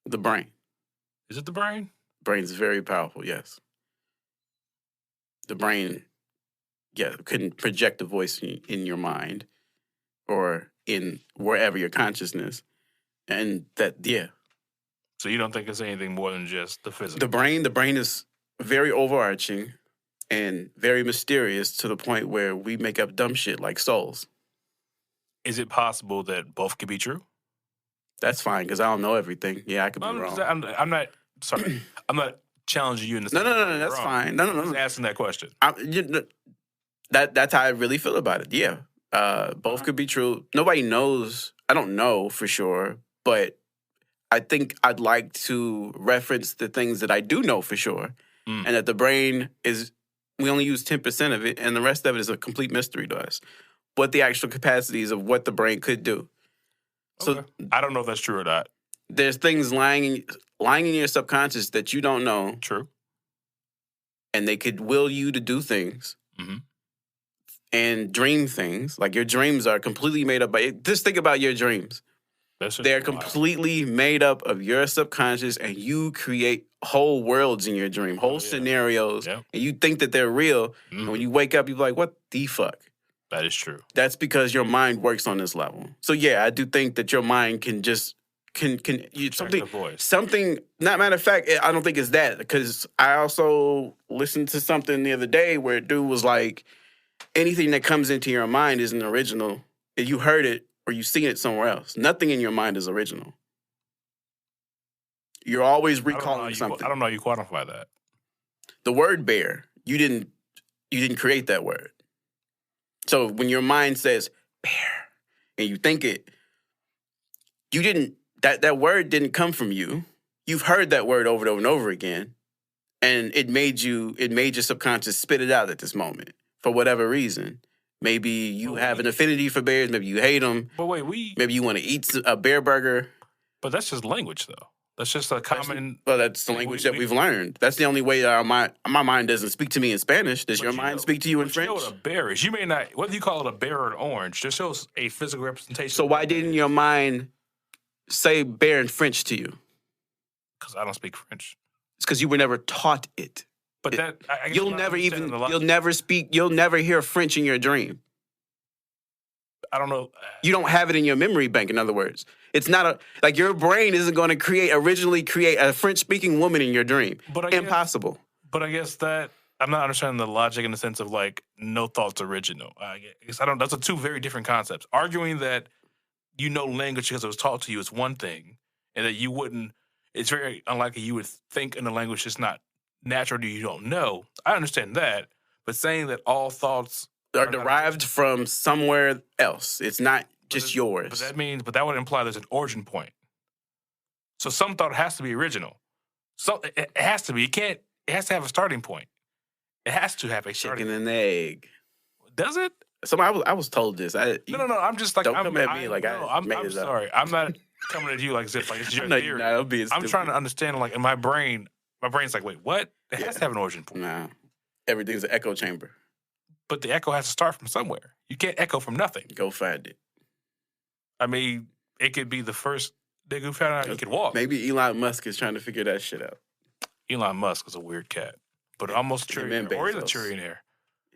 The brain. Is it the brain? Brain's very powerful, yes. The brain, can project a voice in your mind or in wherever your consciousness. And So you don't think it's anything more than just the physical? The brain is very overarching and very mysterious to the point where we make up dumb shit like souls. Is it possible that both could be true? That's fine, because I don't know everything. Yeah, I could be wrong. I'm not, sorry, I'm not challenging you in this. No, that's wrong. Fine. No. I'm just asking that question. That's how I really feel about it. Yeah. Both could be true. Nobody knows. I don't know for sure, but I think I'd like to reference the things that I do know for sure, and that the brain we only use 10% of it, and the rest of it is a complete mystery to us. What the actual capacities of what the brain could do. Okay. So I don't know if that's true or not. There's things lying in your subconscious that you don't know. True. And they could will you to do things. Mm-hmm. And dream things. Like your dreams are completely made up by. Just think about your dreams. They're completely made up of your subconscious, and you create whole worlds in your dream, whole scenarios, and you think that they're real. Mm-hmm. And when you wake up, you're like, what the fuck? That is true. That's because your mind works on this level. So yeah, I do think that your mind can just something. Not matter of fact, I don't think it's that, because I also listened to something the other day where a dude was like, anything that comes into your mind isn't original. If you heard it or you seen it somewhere else, nothing in your mind is original. You're always recalling something. I don't know how you quantify that. The word bear, you didn't create that word. So when your mind says bear and you think it, you didn't, that word didn't come from you. You've heard that word over and over and over again, and it made your subconscious spit it out at this moment for whatever reason. Maybe you have an affinity for bears. Maybe you hate them. But wait, maybe you want to eat a bear burger. But that's just language, though. That's just a common. That's the language that we've learned. That's the only way my mind doesn't speak to me in Spanish. Does your mind speak to you in French? You know what a bear is. You may not, whether you call it a bear or an orange, just shows a physical representation. So why didn't your mind say bear in French to you? Because I don't speak French. It's because you were never taught it. But you'll never hear French in your dream. I don't know. You don't have it in your memory bank, in other words. It's not your brain isn't going to originally create a French-speaking woman in your dream. Impossible. But I guess that I'm not understanding the logic in the sense of no thought's original. I guess those are two very different concepts. Arguing that language because it was taught to you is one thing, and that you wouldn't, it's very unlikely you would think in a language that's not natural to you don't know. I understand that. But saying that all thoughts are derived from somewhere else. It's not just yours. But that would imply there's an origin point. So some thought has to be original. So it has to be. It has to have a starting point. It has to have a starting point. Chicken and egg. Does it? So I was told this. No. I'm just like, don't come at me I'm sorry. I'm not coming at you like this. Like it's your theory. I'm trying to understand. Like in my brain's like, wait, what? It has to have an origin point. Nah, everything's an echo chamber. But the echo has to start from somewhere. You can't echo from nothing. Go find it. I mean, it could be the first nigga who found out he could walk. Maybe Elon Musk is trying to figure that shit out. Elon Musk is a weird cat, but almost a trillionaire. Or he's a trillionaire.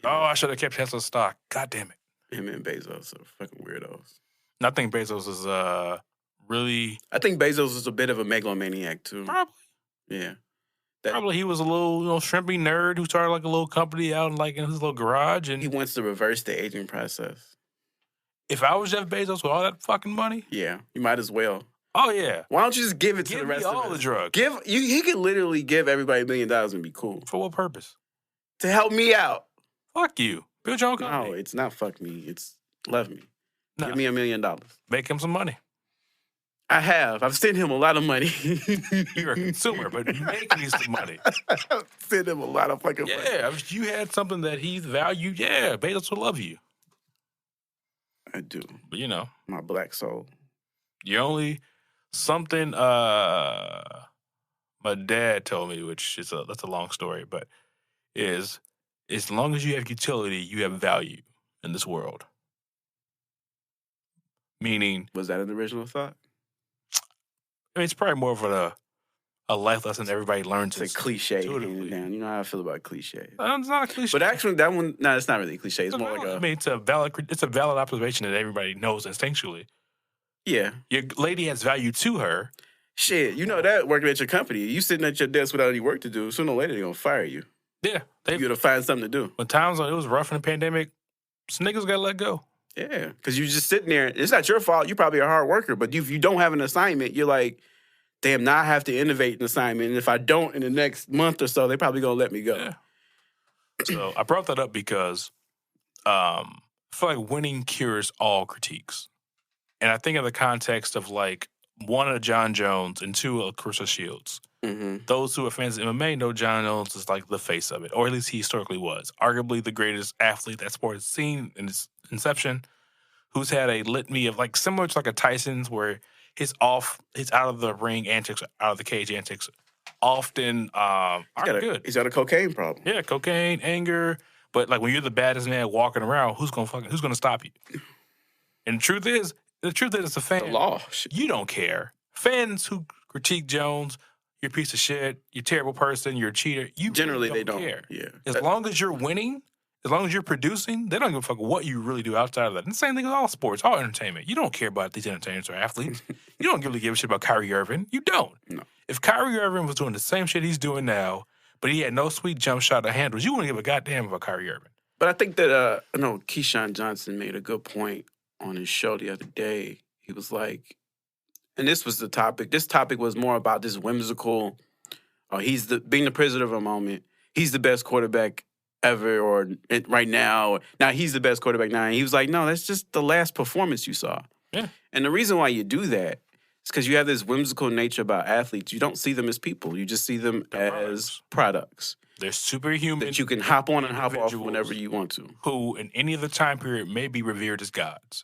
Oh, I should have kept Tesla stock. God damn it. Him and Bezos are fucking weirdos. And I think Bezos is really I think Bezos is a bit of a megalomaniac too. probably. Yeah. Probably he was a little, shrimpy nerd who started like a little company out in his little garage. And He wants to reverse the aging process. if I was Jeff Bezos with all that fucking money, Yeah, you might as well. oh yeah, Why don't you just give it to give the me rest all of us? the drugs. He could literally give everybody $1 million and be cool. For what purpose? To help me out. Fuck you. Build your own company. No, it's not fuck me. It's love me. Nah. Give me $1 million. Make him some money. I've sent him a lot of money. You're a consumer, but make me some money. I've sent him a lot of fucking money. Yeah, if you had something that he valued, yeah, Bezos would love you. I do. But My black soul. you only something my dad told me, which is that's a long story, but is as long as you have utility, you have value in this world. Meaning, Was that an original thought? I mean, it's probably more of a life lesson everybody learns. It's a cliche. intuitively. Down. You know how I feel about cliches. It's not a cliche. But actually, that one, no, it's not really a cliche. It's more like I mean, it's a valid observation that everybody knows instinctually. yeah. Your lady has value to her. Shit, you know that working at your company. You sitting at your desk without any work to do. Sooner or later, they're going to fire you. Yeah. You got to find something to do. When times it was rough in the pandemic, some niggas got to let go. Yeah, because you're just sitting there. It's not your fault. You're probably a hard worker. But if you don't have an assignment, you're like, damn, now I have to innovate an assignment. And if I don't in the next month or so, they probably going to let me go. Yeah. So I brought that up because I feel like winning cures all critiques. And I think in the context of like one of John Jones and two of Clarissa Shields. Mm-hmm. Those who are fans of MMA know John Jones is like the face of it, or at least he historically was. Arguably the greatest athlete that sport has seen in its inception, who's had a litany of like similar to like a Tyson's where his out of the ring antics, out of the cage antics often are good. He's got a cocaine problem. Yeah, cocaine, anger. But like when you're the baddest man walking around, who's gonna stop you? And the truth is, it's a fan. The law. You don't care. Fans who critique Jones, you're a piece of shit, you're a terrible person, you're a cheater. Generally, really they don't care. Yeah. As long as you're winning, as long as you're producing, they don't give a fuck what you really do outside of that. And the same thing with all sports, all entertainment. You don't care about these entertainers or athletes. You don't really give a shit about Kyrie Irving. You don't. No. If Kyrie Irving was doing the same shit he's doing now, but he had no sweet jump shot or handles, you wouldn't give a goddamn about Kyrie Irving. But I think that Keyshawn Johnson made a good point on his show the other day. He was like, and this was the topic. This topic was more about this whimsical. He's being the prisoner of a moment. He's the best quarterback ever, or right now. Now he's the best quarterback now. And he was like, no, that's just the last performance you saw. Yeah. And the reason why you do that is because you have this whimsical nature about athletes. You don't see them as people. You just see them as products. They're superhuman. That you can hop on and hop off whenever you want to. Who, in any other time period, may be revered as gods.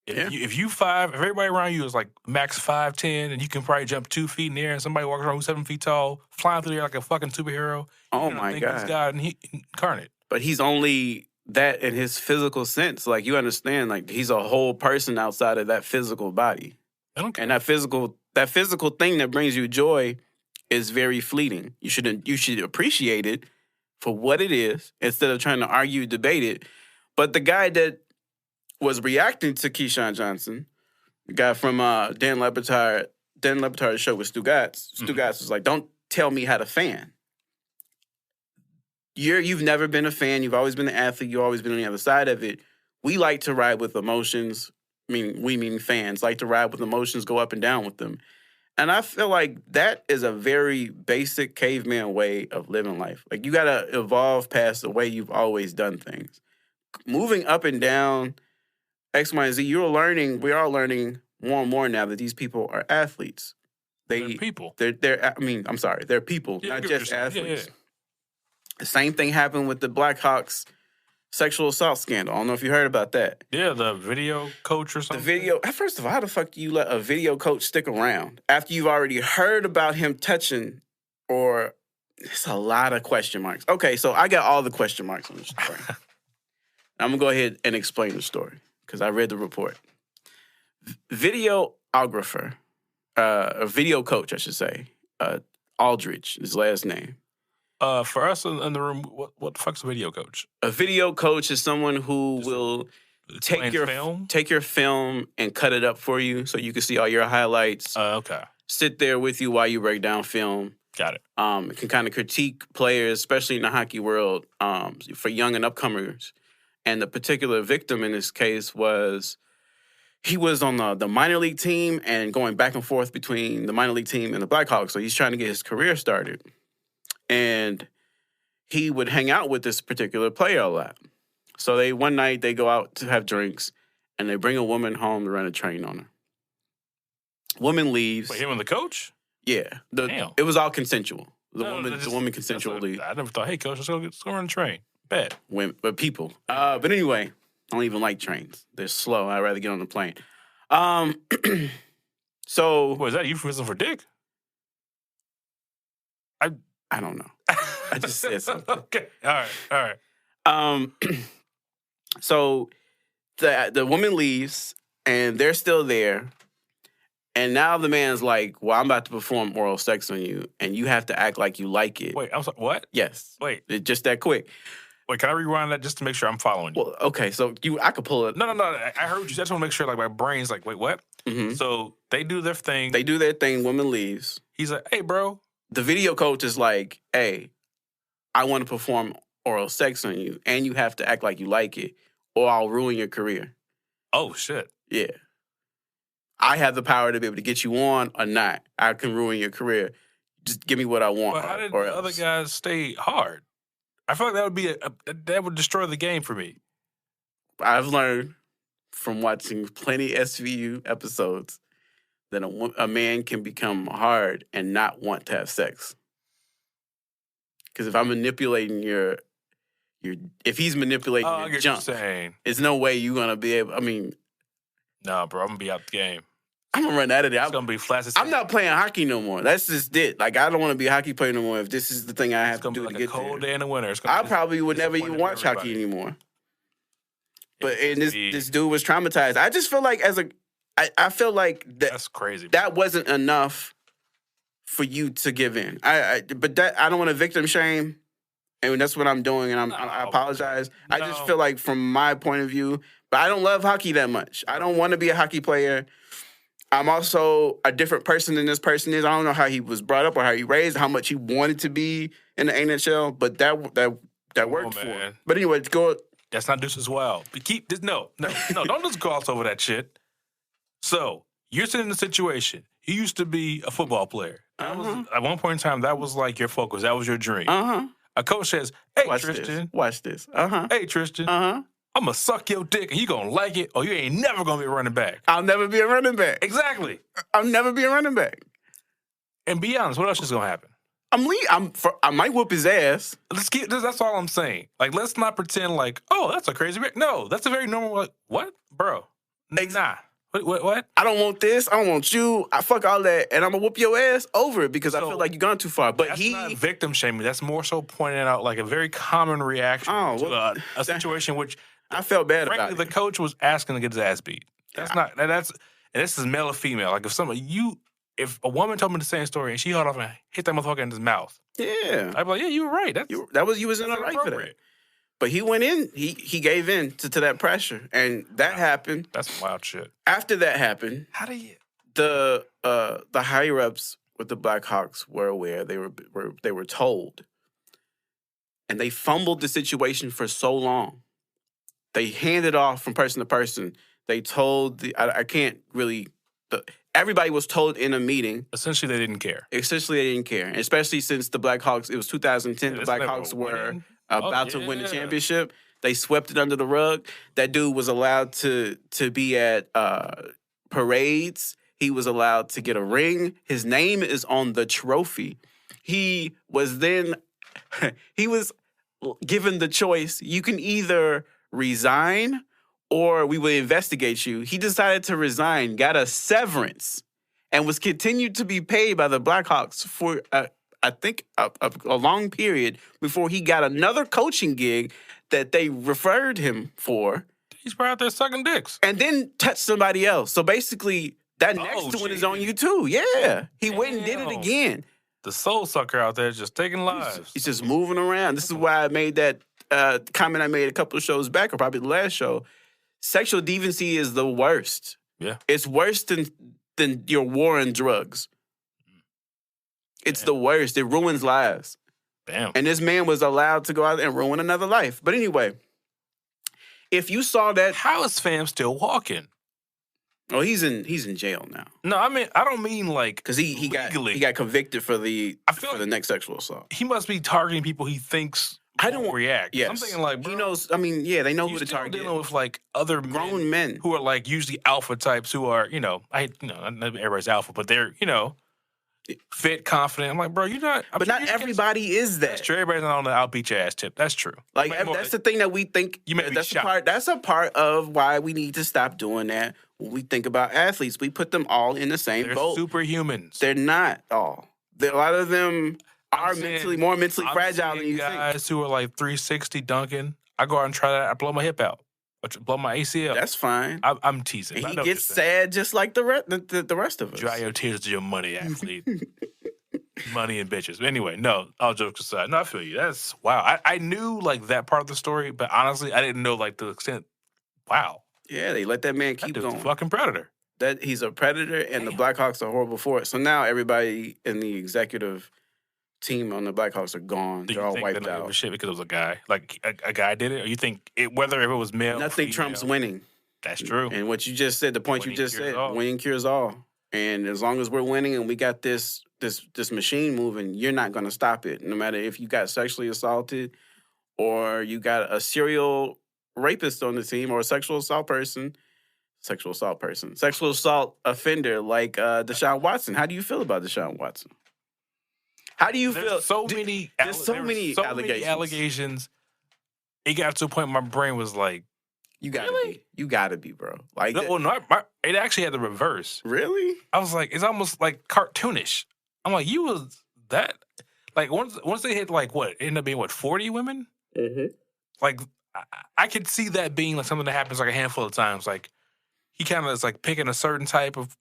If Yeah. If everybody around you is like max 5'10", and you can probably jump 2 feet in the air, and somebody walks around who's 7 feet tall, flying through the air like a fucking superhero, Oh my think God. he's God and he incarnate. But he's only that in his physical sense. Like, you understand, like, he's a whole person outside of that physical body. I don't care. And that physical thing that brings you joy is very fleeting. You should appreciate it for what it is instead of trying to argue, debate it. But the guy that was reacting to Keyshawn Johnson, the guy from Dan Lebertire's show with Stu Gatz. Stu Gatz was like, don't tell me how to fan. You've never been a fan. You've always been an athlete. You've always been on the other side of it. We like to ride with emotions. Meaning fans like to ride with emotions, go up and down with them. And I feel like that is a very basic caveman way of living life. Like, you got to evolve past the way you've always done things. Moving up and down, X, Y, and Z, we are all learning more and more now that these people are athletes. They're people. They're people, Yeah, not I get what just you're saying. athletes. Yeah. The same thing happened with the Blackhawks sexual assault scandal. I don't know if you heard about that. Yeah, the video coach or something. First of all, how the fuck do you let a video coach stick around after you've already heard about him touching, or it's a lot of question marks. Okay, so I got all the question marks on the story. I'm going to go ahead and explain the story because I read the report. Videographer, a video coach, I should say, Aldridge, his last name. For us in the room, what the fuck's a video coach? A video coach is someone who will take your film and cut it up for you so you can see all your highlights. Okay. Sit there with you while you break down film. Got it. It can kind of critique players, especially in the hockey world, for young and upcomers. And the particular victim in this case he was on the minor league team and going back and forth between the minor league team and the Blackhawks. So he's trying to get his career started. And he would hang out with this particular player a lot. So one night they go out to have drinks and they bring a woman home to run a train on her. Woman leaves. Wait, him and the coach? Yeah. Damn. It was all consensual. The woman consensually. I never thought, hey, coach, let's go run a train. Bet. But people. But anyway, I don't even like trains. They're slow. I'd rather get on the plane. So. What, is that euphemism for dick? I don't know. I just said something. Okay. All right. So the woman leaves and they're still there. And now the man's like, well, I'm about to perform oral sex on you, and you have to act like you like it. Wait, I'm sorry, what? Yes. Wait. It's just that quick. Wait, can I rewind that just to make sure I'm following you? Well, okay, so I could pull it. No. I heard you. I just want to make sure, like, my brain's like, wait, what? Mm-hmm. So they do their thing. They do their thing. Woman leaves. He's like, hey, bro. The video coach is like, hey, I want to perform oral sex on you, and you have to act like you like it, or I'll ruin your career. Oh, shit. Yeah. I have the power to be able to get you on or not. I can ruin your career. Just give me what I want. But how did the other guys stay hard? I feel like that would be that would destroy the game for me. I've learned from watching plenty SVU episodes that a man can become hard and not want to have sex. Because if I'm manipulating if he's manipulating your junk, there's no way you're gonna be able. I mean. Nah, bro, I'm gonna be out the game. I'm gonna run out of there. It's gonna be flat. I'm not playing hockey no more. That's just it. Like, I don't want to be a hockey player no more. If this is the thing I have to do to get there. It's gonna be like a cold day in the winter. I probably would never even watch hockey anymore. But this dude was traumatized. I just feel like I feel like that's crazy. That wasn't enough for you to give in. But I don't want to victim shame, and that's what I'm doing. And I apologize. No. I just feel like from my point of view. But I don't love hockey that much. I don't want to be a hockey player. I'm also a different person than this person is. I don't know how he was brought up or how he raised, how much he wanted to be in the NHL, but that worked for him. But anyway, go. That's not Deuce as well. But keep this. No, don't just gloss over that shit. So you're sitting in a situation. You used to be a football player. At one point in time, that was like your focus. That was your dream. A coach says, "Hey, Tristan, watch this. Hey, Tristan, I'm going to suck your dick and you going to like it or you ain't never going to be a running back." I'll never be a running back. Exactly. I'll never be a running back. And be honest, what else is going to happen? I might whoop his ass. That's all I'm saying. Like, let's not pretend like, oh, that's a crazy back. No, that's a very normal, like, what? Bro. Nah. What? I don't want this. I don't want you. I fuck all that. And I'm going to whoop your ass over it because I feel like you've gone too far. But that's not victim shaming. That's more so pointing out like a very common reaction to a situation which I felt bad about it. Frankly, the coach was asking to get his ass beat. And this is male or female. Like if a woman told me the same story and she held off and hit that motherfucker in his mouth. Yeah. I'd be like, yeah, you were right. You was in the right for that. But he went in, he gave in to that pressure. And that happened. That's some wild shit. After that happened, how do you the higher ups with the Blackhawks were aware. They were told. And they fumbled the situation for so long. They handed off from person to person. They told I can't really. Everybody was told in a meeting. Essentially, they didn't care. And especially since the Blackhawks. It was 2010. The Blackhawks were about to win the championship. They swept it under the rug. That dude was allowed to be at parades. He was allowed to get a ring. His name is on the trophy. He was given the choice. You can either resign or we will investigate you. He decided to resign, got a severance, and was continued to be paid by the Blackhawks for, I think, a long period before he got another coaching gig that they referred him for. He's probably out there sucking dicks. And then touched somebody else. So basically, that next one is on you too. Yeah. He went and did it again. The soul sucker out there just taking lives. He's just moving around. This is why I made that comment I made a couple of shows back, or probably the last show, sexual deviancy is the worst. Yeah. It's worse than your war on drugs. It's the worst. It ruins lives. Damn. And this man was allowed to go out and ruin another life. But anyway, if you saw that, How is fam still walking? oh, he's in jail now No, I mean I don't mean like because he got convicted for the next sexual assault. He must be targeting people he thinks won't react. Yes. I'm thinking like, bro, he knows. I mean, yeah, they know who to still target. dealing with like other Grown men who are like usually alpha types who are not everybody's alpha, but they're fit, confident. I'm like, bro, you're not. But not everybody is that. That's true. Everybody's not on the I'll beat your ass tip. That's true. Like that's the thing that we think. You may be that's shocked. That's a part of why we need to stop doing that. When we think about athletes, we put them all in the same They're boat. superhumans. They're not all. A lot of them are more mentally fragile than you think. Guys who are like 360 dunking. I go out and try that. I blow my hip out. Blow my ACL. That's fine. I'm teasing. And he gets sad just like the rest of us. Dry your tears to your money, athlete. Money and bitches. But anyway, no, all jokes aside. No, I feel you. That's wow. I knew like that part of the story, but honestly, I didn't know like the extent. Wow. Yeah, they let that man keep That dude's going. a fucking predator. That he's a predator, and the Blackhawks are horrible for it. So now everybody in the executive team on the Blackhawks are gone. They're all wiped out. Shit, because it was a guy. Like a guy did it, or you think whether if it was male? Nothing trumps winning. That's true. And what you just said, the point you just said, winning cures all. And as long as we're winning and we got this machine moving, you're not going to stop it. No matter if you got sexually assaulted or you got a serial rapist on the team or a sexual assault offender like Deshaun Watson. How do you feel about Deshaun Watson? How do you feel? There's so many allegations. It got to a point where my brain was like, You gotta be, bro. Like, it actually had the reverse. Really? I was like, it's almost like cartoonish. I'm like, you was that? Like once they hit like what? It ended up being what, 40 women? Mm-hmm. Like I could see that being like something that happens like a handful of times. Like he kind of is like picking a certain type of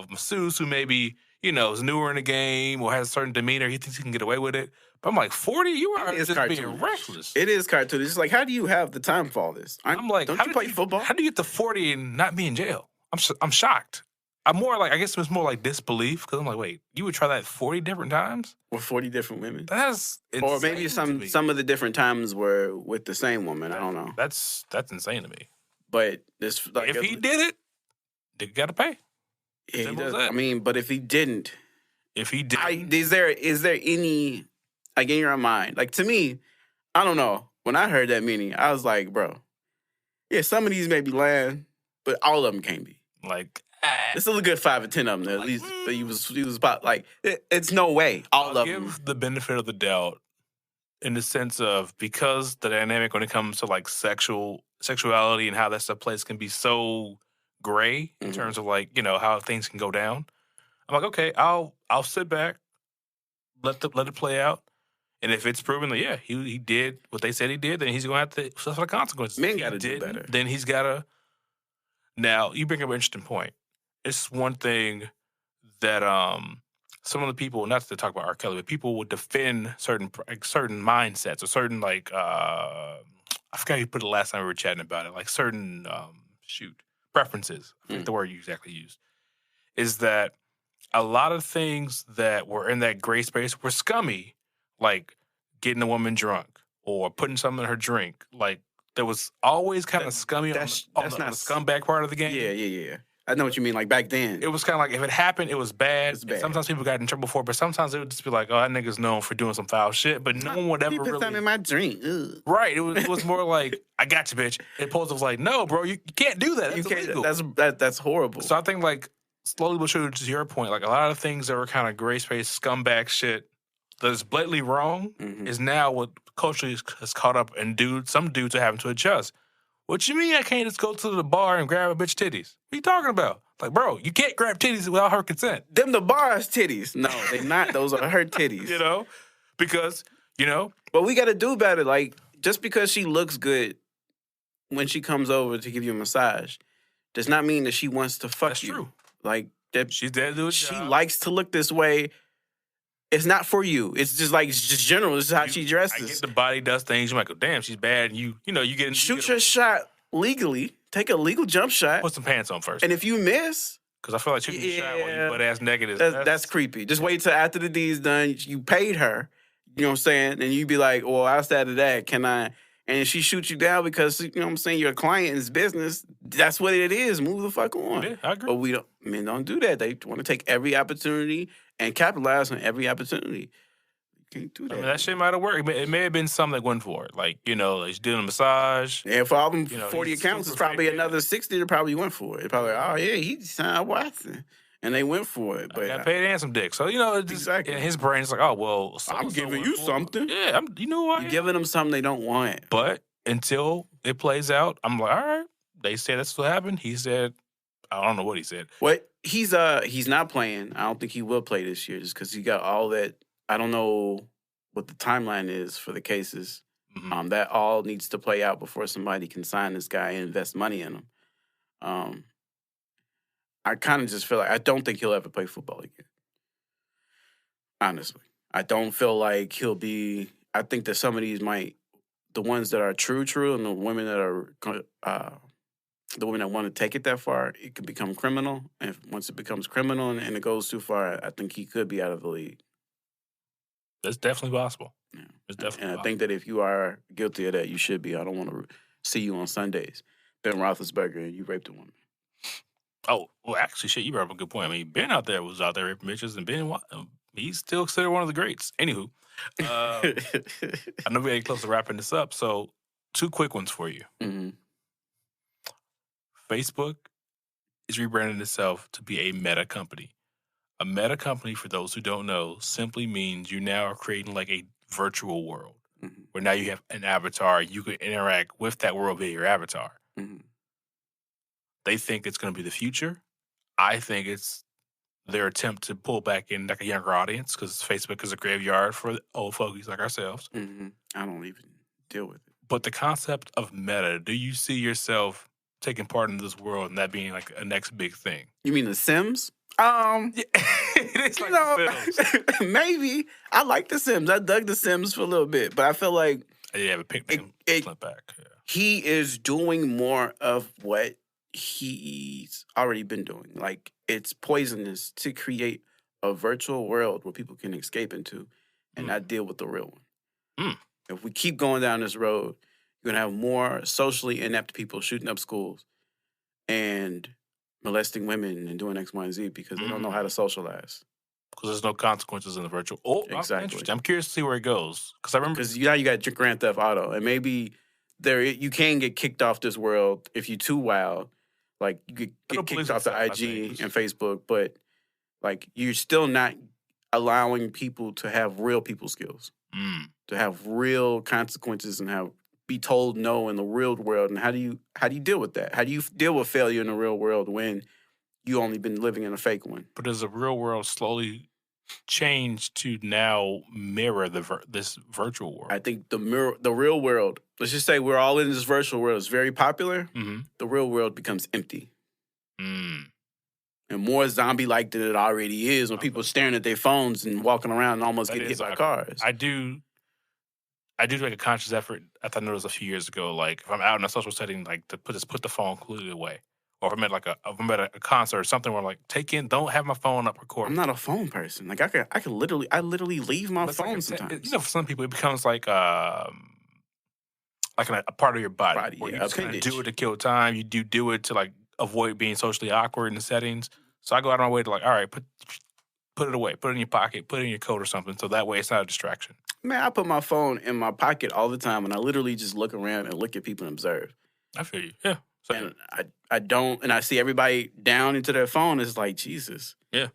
masseuse who maybe is newer in the game or has a certain demeanor. He thinks he can get away with it. But I'm like, 40? You are just being reckless. It is cartoonish. It's like, how do you have the time for all this? I'm like, don't you play football? How do you get to 40 and not be in jail? I'm shocked. I'm more like, I guess it was more like disbelief because I'm like, wait, you would try that 40 different times? With 40 different women? That's insane. Or maybe some of the different times were with the same woman. I don't know. That's insane to me. But this, like, if he did it, they got to pay. Yeah, he does. I mean, but if he didn't, is there any, like, in your mind? Like, to me, I don't know. When I heard that meaning, I was like, bro, yeah, some of these may be lying, but all of them can't be. Like, it's still a good 5 or 10 of them. At least he was about like it's no way. All of them. Give the benefit of the doubt in the sense of because the dynamic when it comes to like sexuality and how that stuff plays can be so gray in terms of like how things can go down. I'm like, okay, I'll sit back, let it play out, and if it's proven that he did what they said he did, then he's going to have to suffer the consequences. Men got to do better. Then he's got to. Now you bring up an interesting point. It's one thing that some of the people, not to talk about R. Kelly, but people would defend certain mindsets or certain like I forgot you put it last time we were chatting about it, like certain preferences. I think the word you exactly used is that a lot of things that were in that gray space were scummy, like getting a woman drunk or putting something in her drink. Like there was always kind of scummy on the scumbag part of the game. Yeah. I know what you mean. Like back then, it was kind of like if it happened, it was bad. It's bad. Sometimes people got in trouble for it, but sometimes it would just be like, "Oh, that nigga's known for doing some foul shit," but no one would ever really. Something in my drink. Ugh. Right. It was more like, "I got you, bitch." And opposed to was like, "No, bro, you can't do that. That's illegal. That's horrible." So I think like slowly but surely, to your point, like a lot of things that were kind of gray space scumbag shit that is blatantly wrong is now what culturally has caught up, and some dudes are having to adjust. What you mean I can't just go to the bar and grab a bitch titties? What are you talking about? Like, bro, you can't grab titties without her consent. Them the bar's titties. No, they're not. Those are her titties. Because, But we got to do better. Like, just because she looks good when she comes over to give you a massage does not mean that she wants to fuck you. That's true. Like, she's there to do a job. She likes to look this way. It's not for you. It's just like, it's just general. This is how she dresses. I get the body does things. You might go, damn, she's bad. And you get shoot your shot legally take a legal jump shot. Put some pants on first. And if you miss, because I feel like shooting a shot while you butt ass naked that's creepy. Just wait till after the deed's done. You paid her, you know what I'm saying, and you be like, well, outside of that, can I? And if she shoots you down because you know what I'm saying, your client is business. That's what it is. Move the fuck on. Yeah, I agree. But men don't do that. They want to take every opportunity and capitalize on every opportunity. You can't do that. I mean, that shit might have worked. It may have been something that went for it. Like, he's doing a massage. Yeah, for all them 40 accounts, it's probably another 60 that probably went for it. Probably, oh yeah, he signed Watson. And they went for it. But I got paid handsome dick. So, it's just, exactly. in his brain, it's like, oh, well, I'm giving you something. Yeah, you know what? You're giving them something they don't want. But until it plays out, I'm like, all right. They said that's what happened. He said, I don't know what he said. What he's not playing. I don't think he will play this year just because he got all that. I don't know what the timeline is for the cases. Mm-hmm. That all needs to play out before somebody can sign this guy and invest money in him. I kind of just feel like I don't think he'll ever play football again. Honestly. I don't feel like he'll be... I think that some of these the ones that are true, and the women that are... the women that want to take it that far, it could become criminal. And once it becomes criminal and it goes too far, I think he could be out of the league. That's definitely possible. Yeah. It's definitely possible. I think that if you are guilty of that, you should be. I don't want to see you on Sundays. Ben Roethlisberger, and you raped a woman. Oh, well, actually, shit, you brought up a good point. I mean, Ben was out there raping bitches, and Ben, he's still considered one of the greats. Anywho, I know we're getting close to wrapping this up, so 2 quick ones for you. Mm-hmm. Facebook is rebranding itself to be a meta company. A meta company, for those who don't know, simply means you now are creating like a virtual world, mm-hmm. where now you have an avatar. You can interact with that world via your avatar. Mm-hmm. They think it's going to be the future. I think it's their attempt to pull back in like a younger audience because Facebook is a graveyard for old fogies like ourselves. Mm-hmm. I don't even deal with it. But the concept of meta, do you see yourself taking part in this world and that being like a next big thing? You mean The Sims? Yeah, it's like maybe. I like The Sims. I dug The Sims for a little bit, but I feel like I did have a picnic and slip back. Yeah. He is doing more of what he's already been doing. Like, it's poisonous to create a virtual world where people can escape into and not deal with the real one. If we keep going down this road, you're going to have more socially inept people shooting up schools and molesting women and doing X, Y, and Z because they don't know how to socialize. Because there's no consequences in the virtual. Oh, exactly. I'm curious to see where it goes. Because I remember... Because now you got your Grand Theft Auto, and maybe you can get kicked off this world if you're too wild. Like, you get kicked off the IG and Facebook, but, like, you're still not allowing people to have real people skills, to have real consequences and be told no in the real world. And how do you deal with that? How do you deal with failure in the real world when you only been living in a fake one? But does the real world slowly change to now mirror this virtual world? I think the real world, let's just say we're all in this virtual world, is very popular. Mm-hmm. The real world becomes empty. And more zombie-like than it already is when people are staring at their phones and walking around and almost getting hit by cars. I do make a conscious effort. I noticed a few years ago, like if I'm out in a social setting, like to put the phone completely away. Or if I'm at a concert or something where like don't have my phone up recording. I'm not a phone person. Like I literally leave my phone sometimes. For some people it becomes like a part of your body where you just kind of do it to kill time. You do it to like avoid being socially awkward in the settings. So I go out of my way to like, all right, put it away, put it in your pocket, put it in your coat or something, so that way it's not a distraction. Man, I put my phone in my pocket all the time, and I literally just look around and look at people and observe. I feel you, yeah. So, and I don't, and I see everybody down into their phone. It's like, Jesus. Yeah.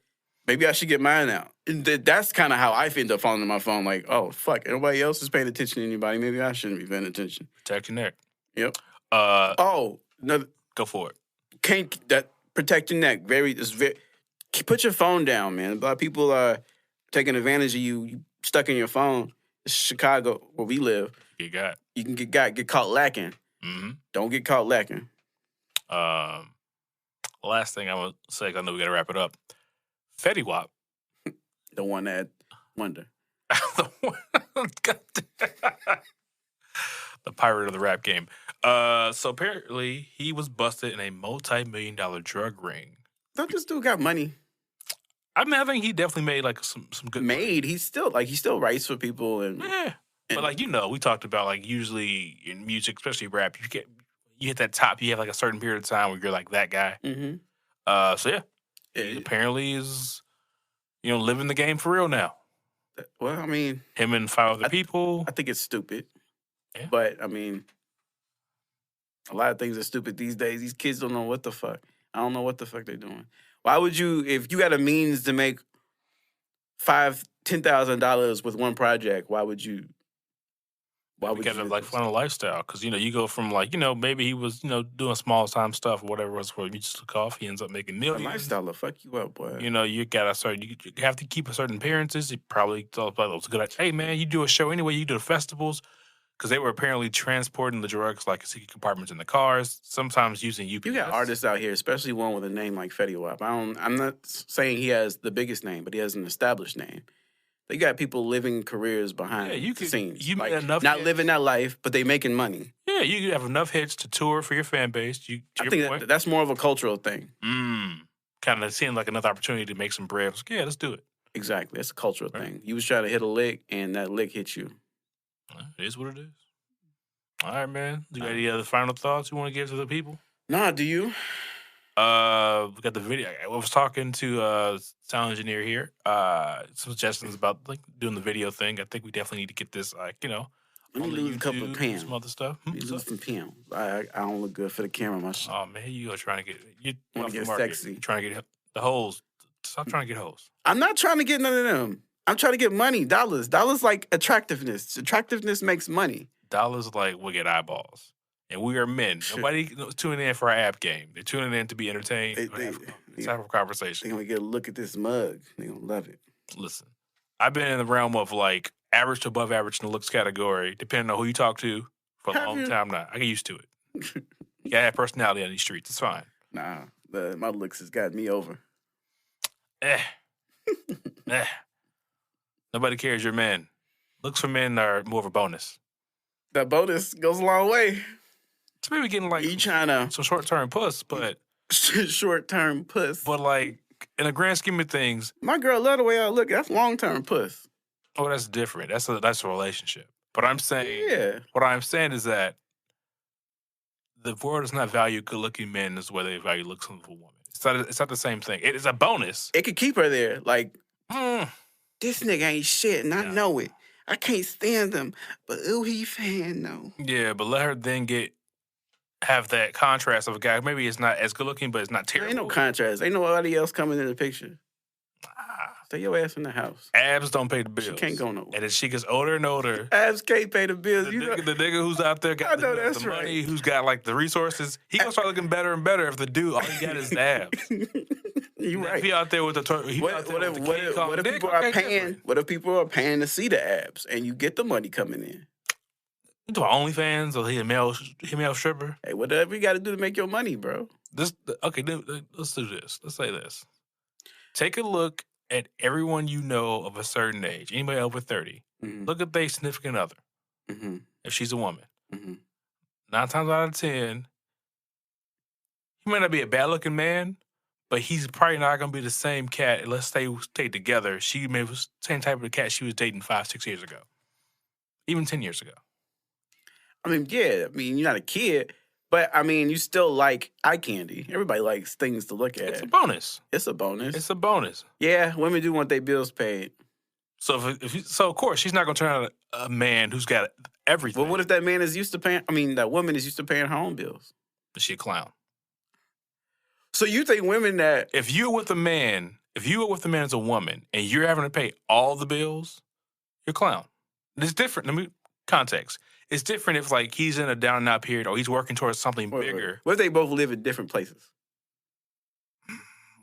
Maybe I should get mine out. And that's kind of how I end up falling to my phone. Like, oh, fuck, nobody else is paying attention to anybody. Maybe I shouldn't be paying attention. Protect your neck. Yep. Go for it. Protect your neck. Put your phone down, man. A lot of people are taking advantage of you. You stuck in your phone. It's Chicago, where we live. You can get caught lacking. Mm-hmm. Don't get caught lacking. Last thing I want to say, 'cause I know we got to wrap it up. Fetty Wap. The one that wonder. The pirate of the rap game. So apparently he was busted in a multi-million-dollar drug ring. Don't this dude got money? I mean, I think he definitely made like some good money. He's still he still writes for people and Yeah. But like we talked about like usually in music, especially rap, you hit that top, you have like a certain period of time where you're like that guy. So yeah. He apparently is living the game for real now. Well, I mean, him and 5 other people. I think it's stupid. Yeah. But I mean, a lot of things are stupid these days. These kids don't know what the fuck. I don't know what the fuck they're doing. Why would you, if you got a means to make $10,000 with one project, why would you? Why would you like fun a lifestyle? Because you go from like maybe he was doing small time stuff or whatever it was for you just took off. He ends up making millions. A lifestyle will fuck you up, boy. You gotta start. You have to keep a certain appearances. He probably thought it was good. Hey man, you do a show anyway. You do the festivals. Because they were apparently transporting the drugs like secret compartments in the cars, sometimes using UPS. You got artists out here, especially one with a name like Fetty Wap. I'm not saying he has the biggest name, but he has an established name. They got people living careers behind the scenes. You made enough not hits. living that life, but they making money. Yeah, you have enough hits to tour for your fan base. I think that's more of a cultural thing. Kind of seemed like another opportunity to make some bread. Like, yeah, let's do it. Exactly. That's a cultural thing. You was trying to hit a lick, and that lick hit you. It is what it is. All right, man. You got any other final thoughts you want to give to the people? Nah, do you? We got the video. I was talking to sound engineer here. Some suggestions about like doing the video thing. I think we definitely need to get this Let me lose a couple of pounds. Some other stuff. Lose some pounds. I don't look good for the camera. Oh man, you are trying to get want to get sexy. You're trying to get the hoes. Stop trying to get hoes. I'm not trying to get none of them. I'm trying to get money, dollars. Dollars like attractiveness. Attractiveness makes money. Dollars like will get eyeballs. And we are men. Nobody tuning in for our app game. They're tuning in to be entertained. Let's have a conversation. They're going to get a look at this mug. They're going to love it. Listen, I've been in the realm of like average to above average in the looks category, depending on who you talk to for a long time now. I get used to it. You gotta have personality on these streets. It's fine. Nah, my looks has got me over. Nobody cares you're men. Looks for men are more of a bonus. That bonus goes a long way. So maybe getting like some short-term puss, but... short-term puss. But like, in the grand scheme of things... My girl love the way I look. That's long-term puss. Oh, that's different. That's a relationship. But I'm saying... What I'm saying is that the world does not value good-looking men as the way they value looks of a woman. It's not the same thing. It is a bonus. It could keep her there. Like, this nigga ain't shit, and I know it. I can't stand him, but ooh, he fan though. Yeah, but let her then have that contrast of a guy. Maybe it's not as good looking, but it's not terrible. Ain't no contrast. Ain't nobody else coming in the picture. Stay your ass in the house. Abs don't pay the bills. She can't go nowhere. And as she gets older and older, abs can't pay the bills. The nigga who's out there got the money, who's got like the resources, he gonna start looking better and better if the dude all he got is the abs. You right. If he out there with the what if people are paying to see the abs and you get the money coming in? You do OnlyFans or he a male stripper? Hey, whatever you got to do to make your money, bro. Let's do this. Let's say this. Take a look at everyone you know of a certain age, anybody over 30. Look at their significant other. If she's a woman. 9 times out of 10, he might not be a bad-looking man, but he's probably not going to be the same cat. Let's say we stayed together. She may be the same type of cat she was dating 5-6 years ago. Even 10 years ago. I mean, yeah. I mean, you're not a kid, but, I mean, you still like eye candy. Everybody likes things to look at. It's a bonus. It's a bonus. It's a bonus. Yeah, women do want their bills paid. So, so of course, she's not going to turn out a man who's got everything. But what if that man is used to paying, that woman is used to paying her own bills? Is she a clown? So you think women that... If you're with a man as a woman, and you're having to pay all the bills, you're a clown. It's different. Context. It's different if, like, he's in a down and out period or he's working towards something bigger. What if they both live in different places?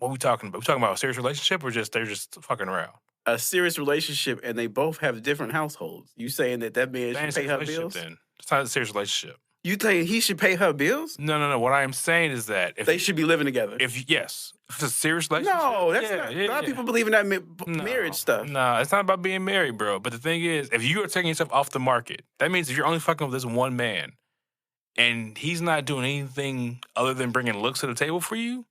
What are we talking about? We talking about a serious relationship or they're just fucking around? A serious relationship and they both have different households. You saying that man should pay her bills? Then. It's not a serious relationship. You think he should pay her bills? No. What I am saying is that... if they should be living together. If it's a serious relationship... No, that's not... A lot of people believe in that marriage stuff. No, it's not about being married, bro. But the thing is, if you are taking yourself off the market, that means if you're only fucking with this one man, and he's not doing anything other than bringing looks to the table for you,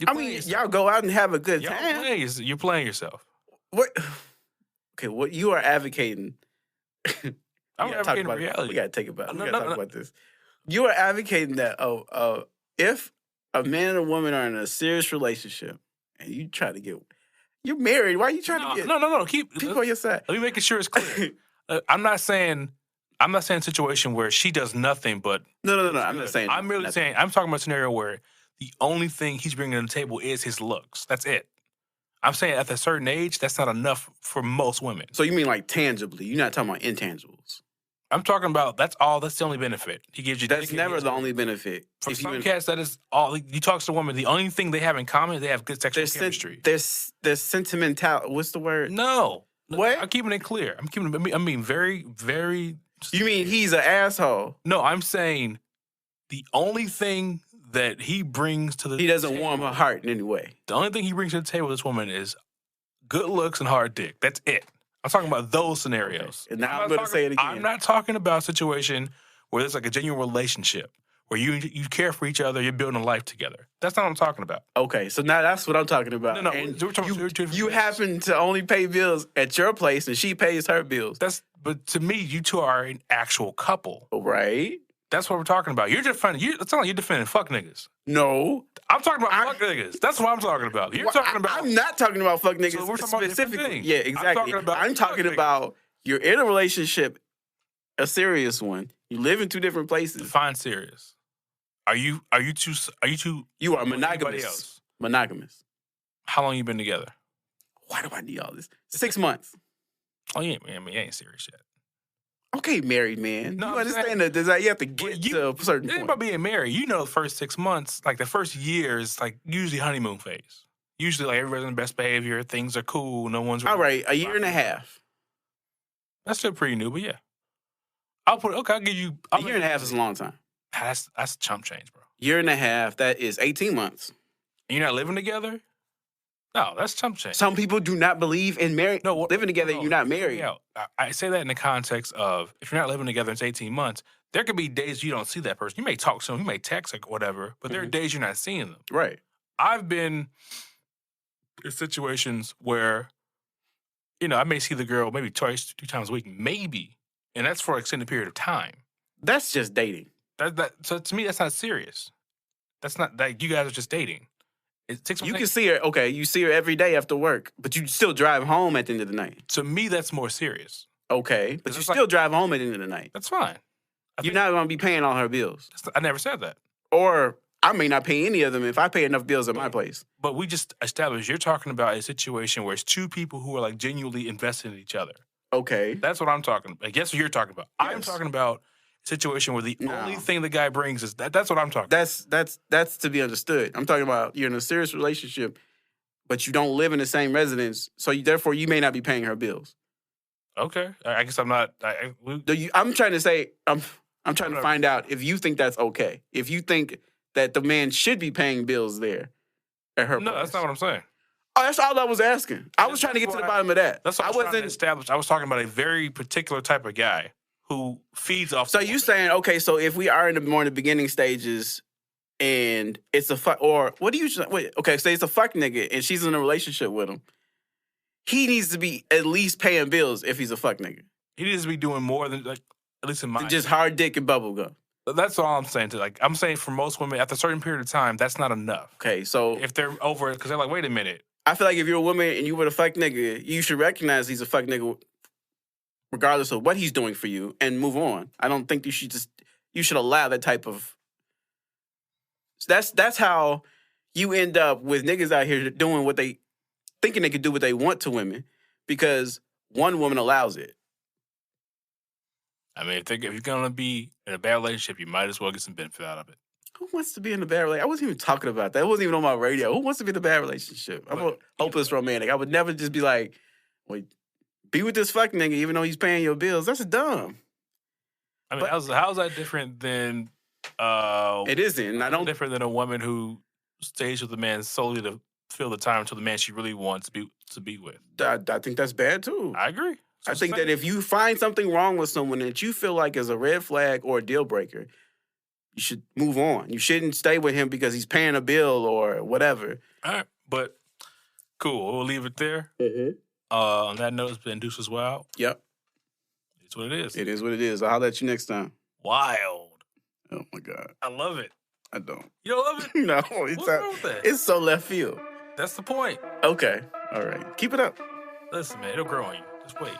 I mean, y'all go out and have a good Y'all time. you're playing yourself. What? Okay, what you are advocating. I'm advocating about, reality. We gotta talk about this. You are advocating that if a man and a woman are in a serious relationship and you try to you're married, why are you trying to get no, keep people on your side? Let me make sure it's clear. I'm not saying a situation where she does nothing but No. I'm not saying. I'm merely saying I'm talking about a scenario where the only thing he's bringing to the table is his looks. That's it. I'm saying at a certain age, that's not enough for most women. So you mean like tangibly? You're not talking about intangibles. I'm talking about that's the only benefit he gives you. That's never the only benefit. For some cats, that is all. You talk to a woman, the only thing they have in common is they have good sexual chemistry. There's sentimental. What's the word? No. What? I'm keeping it clear. I'm being very, very. You mean he's an asshole? No, I'm saying the only thing that he brings to the he doesn't warm her heart in any way. The only thing he brings to the table with this woman is good looks and hard dick. That's it. I'm talking about those scenarios. Okay. And now I'm going to say it again. I'm not talking about a situation where there's like a genuine relationship where you care for each other, you're building a life together. That's not what I'm talking about. Okay, so now that's what I'm talking about. No, and we're talking you happen to only pay bills at your place and she pays her bills. But to me, you two are an actual couple. Right. That's what we're talking about. You're defending. It's not like you're defending fuck niggas. No, I'm talking about fuck niggas. That's what I'm talking about. You're talking about. I'm not talking about fuck niggas. So we're talking specifically. About yeah, exactly. I'm talking about you're in a relationship, a serious one. You live in two different places. Define serious. Are you two? You are monogamous. Else? Monogamous. How long you been together? Why do I need all this? 6 months. Oh, you ain't serious yet. Okay, married man. No, you understand that you have to get to a certain point. About being married, the first 6 months, like the first year is like usually honeymoon phase. Usually like everybody's in the best behavior, things are cool, no one's really all right, a year and a half. That's still pretty new, but yeah. I'll give you a year and a half is a long time. That's chump change, bro. Year and a half, that is 18 months. And you're not living together? No, that's chump change. Some people do not believe in marriage. No, living together, you're not married. Yeah, I say that in the context of if you're not living together, it's 18 months. There could be days you don't see that person. You may talk to them, you may text or whatever, but there are days you're not seeing them. Right. I've been in situations where, I may see the girl maybe twice, 2 times a week, maybe, and that's for an extended period of time. That's just dating. So to me, that's not serious. That's not like you guys are just dating. You can see her, okay, you see her every day after work, but you still drive home at the end of the night. To me, that's more serious. Okay, but you still drive home at the end of the night. That's fine. You're not going to be paying all her bills. I never said that. Or I may not pay any of them if I pay enough bills at my place. But we just established you're talking about a situation where it's two people who are like genuinely invested in each other. Okay. That's what I'm talking about. I guess what you're talking about. Yes. I'm talking about situation where the only thing the guy brings is that's what I'm talking about. That's to be understood. I'm talking about you're in a serious relationship, but you don't live in the same residence, so therefore you may not be paying her bills. Okay. I guess I'm not. I'm trying to say, I'm trying to find out if you think that's okay. If you think that the man should be paying bills there at her place. No, that's not what I'm saying. Oh, that's all I was asking. I was trying to get to the bottom of that. That's what I was trying to establish. I was talking about a very particular type of guy who feeds off. So you saying, okay, so if we are in the beginning stages and it's a fuck, or what do you, wait, okay, say it's a fuck nigga and she's in a relationship with him. He needs to be at least paying bills if he's a fuck nigga. He needs to be doing more than, like, at least in my just hard dick and bubble gum. That's all I'm saying. I'm saying for most women, after a certain period of time, that's not enough. Okay, so if they're over it, because they're like, wait a minute. I feel like if you're a woman and you were a fuck nigga, you should recognize he's a fuck nigga regardless of what he's doing for you, and move on. I don't think you should allow that type of. That's how you end up with niggas out here doing what they thinking they could do what they want to women because one woman allows it. I mean, if you're gonna be in a bad relationship, you might as well get some benefit out of it. Who wants to be in a bad relationship? I wasn't even talking about that. It wasn't even on my radio. Who wants to be in a bad relationship? I'm a hopeless romantic. I would never just be like, wait. Be with this fuck nigga even though he's paying your bills. That's dumb. I mean, how's that different than... it isn't. I don't... different than a woman who stays with a man solely to fill the time until the man she really wants to be with. I think that's bad, too. I agree. I think that if you find something wrong with someone that you feel like is a red flag or a deal breaker, you should move on. You shouldn't stay with him because he's paying a bill or whatever. All right, but cool. We'll leave it there. Mm-hmm. On that note, it's been Deuce as well. Yep. It's what it is. It is what it is. I'll holler at you next time. Wild. Oh, my God. I love it. I don't. You don't love it? No. What's wrong with that? It's so left field. That's the point. Okay. All right. Keep it up. Listen, man, it'll grow on you. Just wait.